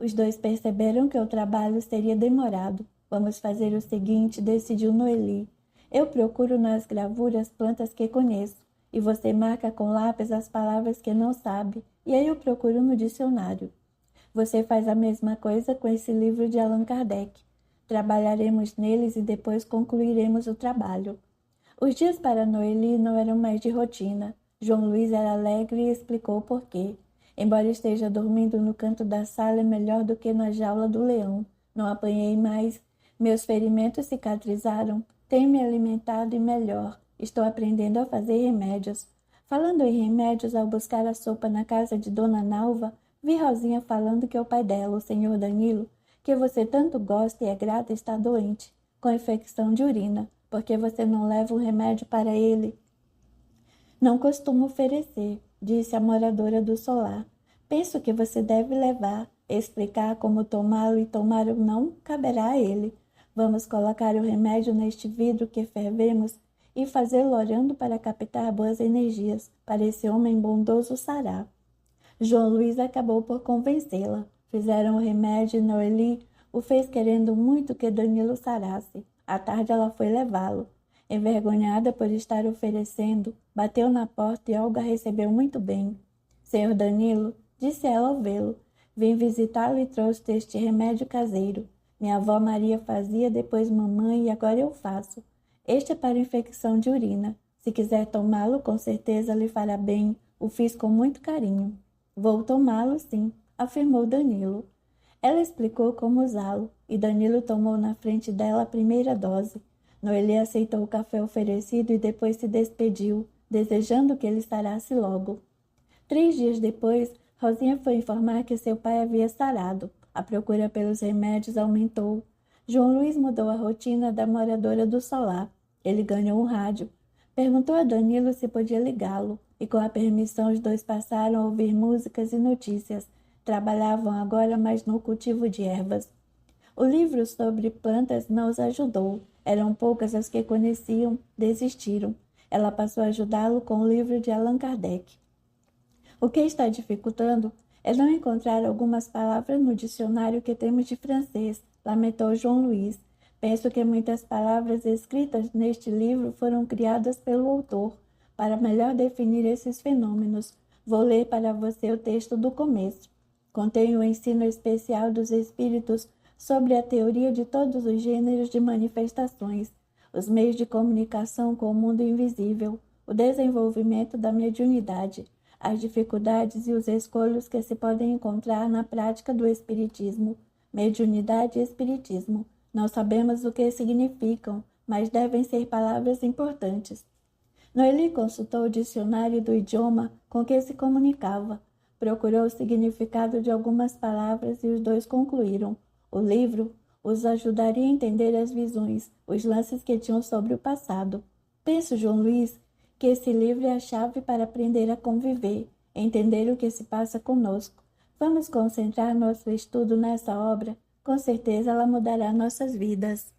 Os dois perceberam que o trabalho seria demorado. Vamos fazer o seguinte, decidiu Noeli. Eu procuro nas gravuras plantas que conheço, e você marca com lápis as palavras que não sabe, e aí eu procuro no dicionário. Você faz a mesma coisa com esse livro de Allan Kardec. Trabalharemos neles e depois concluiremos o trabalho. Os dias para Noeli não eram mais de rotina. João Luís era alegre e explicou o porquê. Embora esteja dormindo no canto da sala, é melhor do que na jaula do leão. Não apanhei mais. Meus ferimentos cicatrizaram. Tenho me alimentado e melhor. Estou aprendendo a fazer remédios. Falando em remédios, ao buscar a sopa na casa de Dona Nalva, vi Rosinha falando que o pai dela, o senhor Danilo, que você tanto gosta e é grata, está doente, com infecção de urina, porque você não leva um remédio para ele. Não costumo oferecer, disse a moradora do solar. Penso que você deve levar. Explicar como tomá-lo e tomar ou não caberá a ele. Vamos colocar o remédio neste vidro que fervemos e fazê-lo orando para captar boas energias, para esse homem bondoso sarar. João Luís acabou por convencê-la. Fizeram o remédio e Noeli o fez querendo muito que Danilo sarasse. À tarde ela foi levá-lo. Envergonhada por estar oferecendo, bateu na porta e Olga recebeu muito bem. Senhor Danilo, disse ela ao vê-lo, vim visitá-lo e trouxe este remédio caseiro. Minha avó Maria fazia, depois mamãe e agora eu faço. Este é para infecção de urina. Se quiser tomá-lo, com certeza lhe fará bem. O fiz com muito carinho. Vou tomá-lo, sim, afirmou Danilo. Ela explicou como usá-lo, e Danilo tomou na frente dela a primeira dose. Noeli aceitou o café oferecido e depois se despediu, desejando que ele sarasse logo. 3 dias depois, Rosinha foi informar que seu pai havia sarado. A procura pelos remédios aumentou. João Luís mudou a rotina da moradora do solar. Ele ganhou um rádio. Perguntou a Danilo se podia ligá-lo, e com a permissão os dois passaram a ouvir músicas e notícias. Trabalhavam agora mais no cultivo de ervas. O livro sobre plantas não os ajudou. Eram poucas as que conheciam, desistiram. Ela passou a ajudá-lo com o livro de Allan Kardec. O que está dificultando é não encontrar algumas palavras no dicionário que temos de francês, lamentou João Luís. Penso que muitas palavras escritas neste livro foram criadas pelo autor, para melhor definir esses fenômenos. Vou ler para você o texto do começo. Contém o ensino especial dos espíritos sobre a teoria de todos os gêneros de manifestações, os meios de comunicação com o mundo invisível, o desenvolvimento da mediunidade, as dificuldades e os escolhos que se podem encontrar na prática do espiritismo. Mediunidade e espiritismo. Não sabemos o que significam, mas devem ser palavras importantes. Noeli consultou o dicionário do idioma com que se comunicava. Procurou o significado de algumas palavras e os dois concluíram. O livro os ajudaria a entender as visões, os lances que tinham sobre o passado. Penso, João Luís, que esse livro é a chave para aprender a conviver, entender o que se passa conosco. Vamos concentrar nosso estudo nessa obra. Com certeza ela mudará nossas vidas.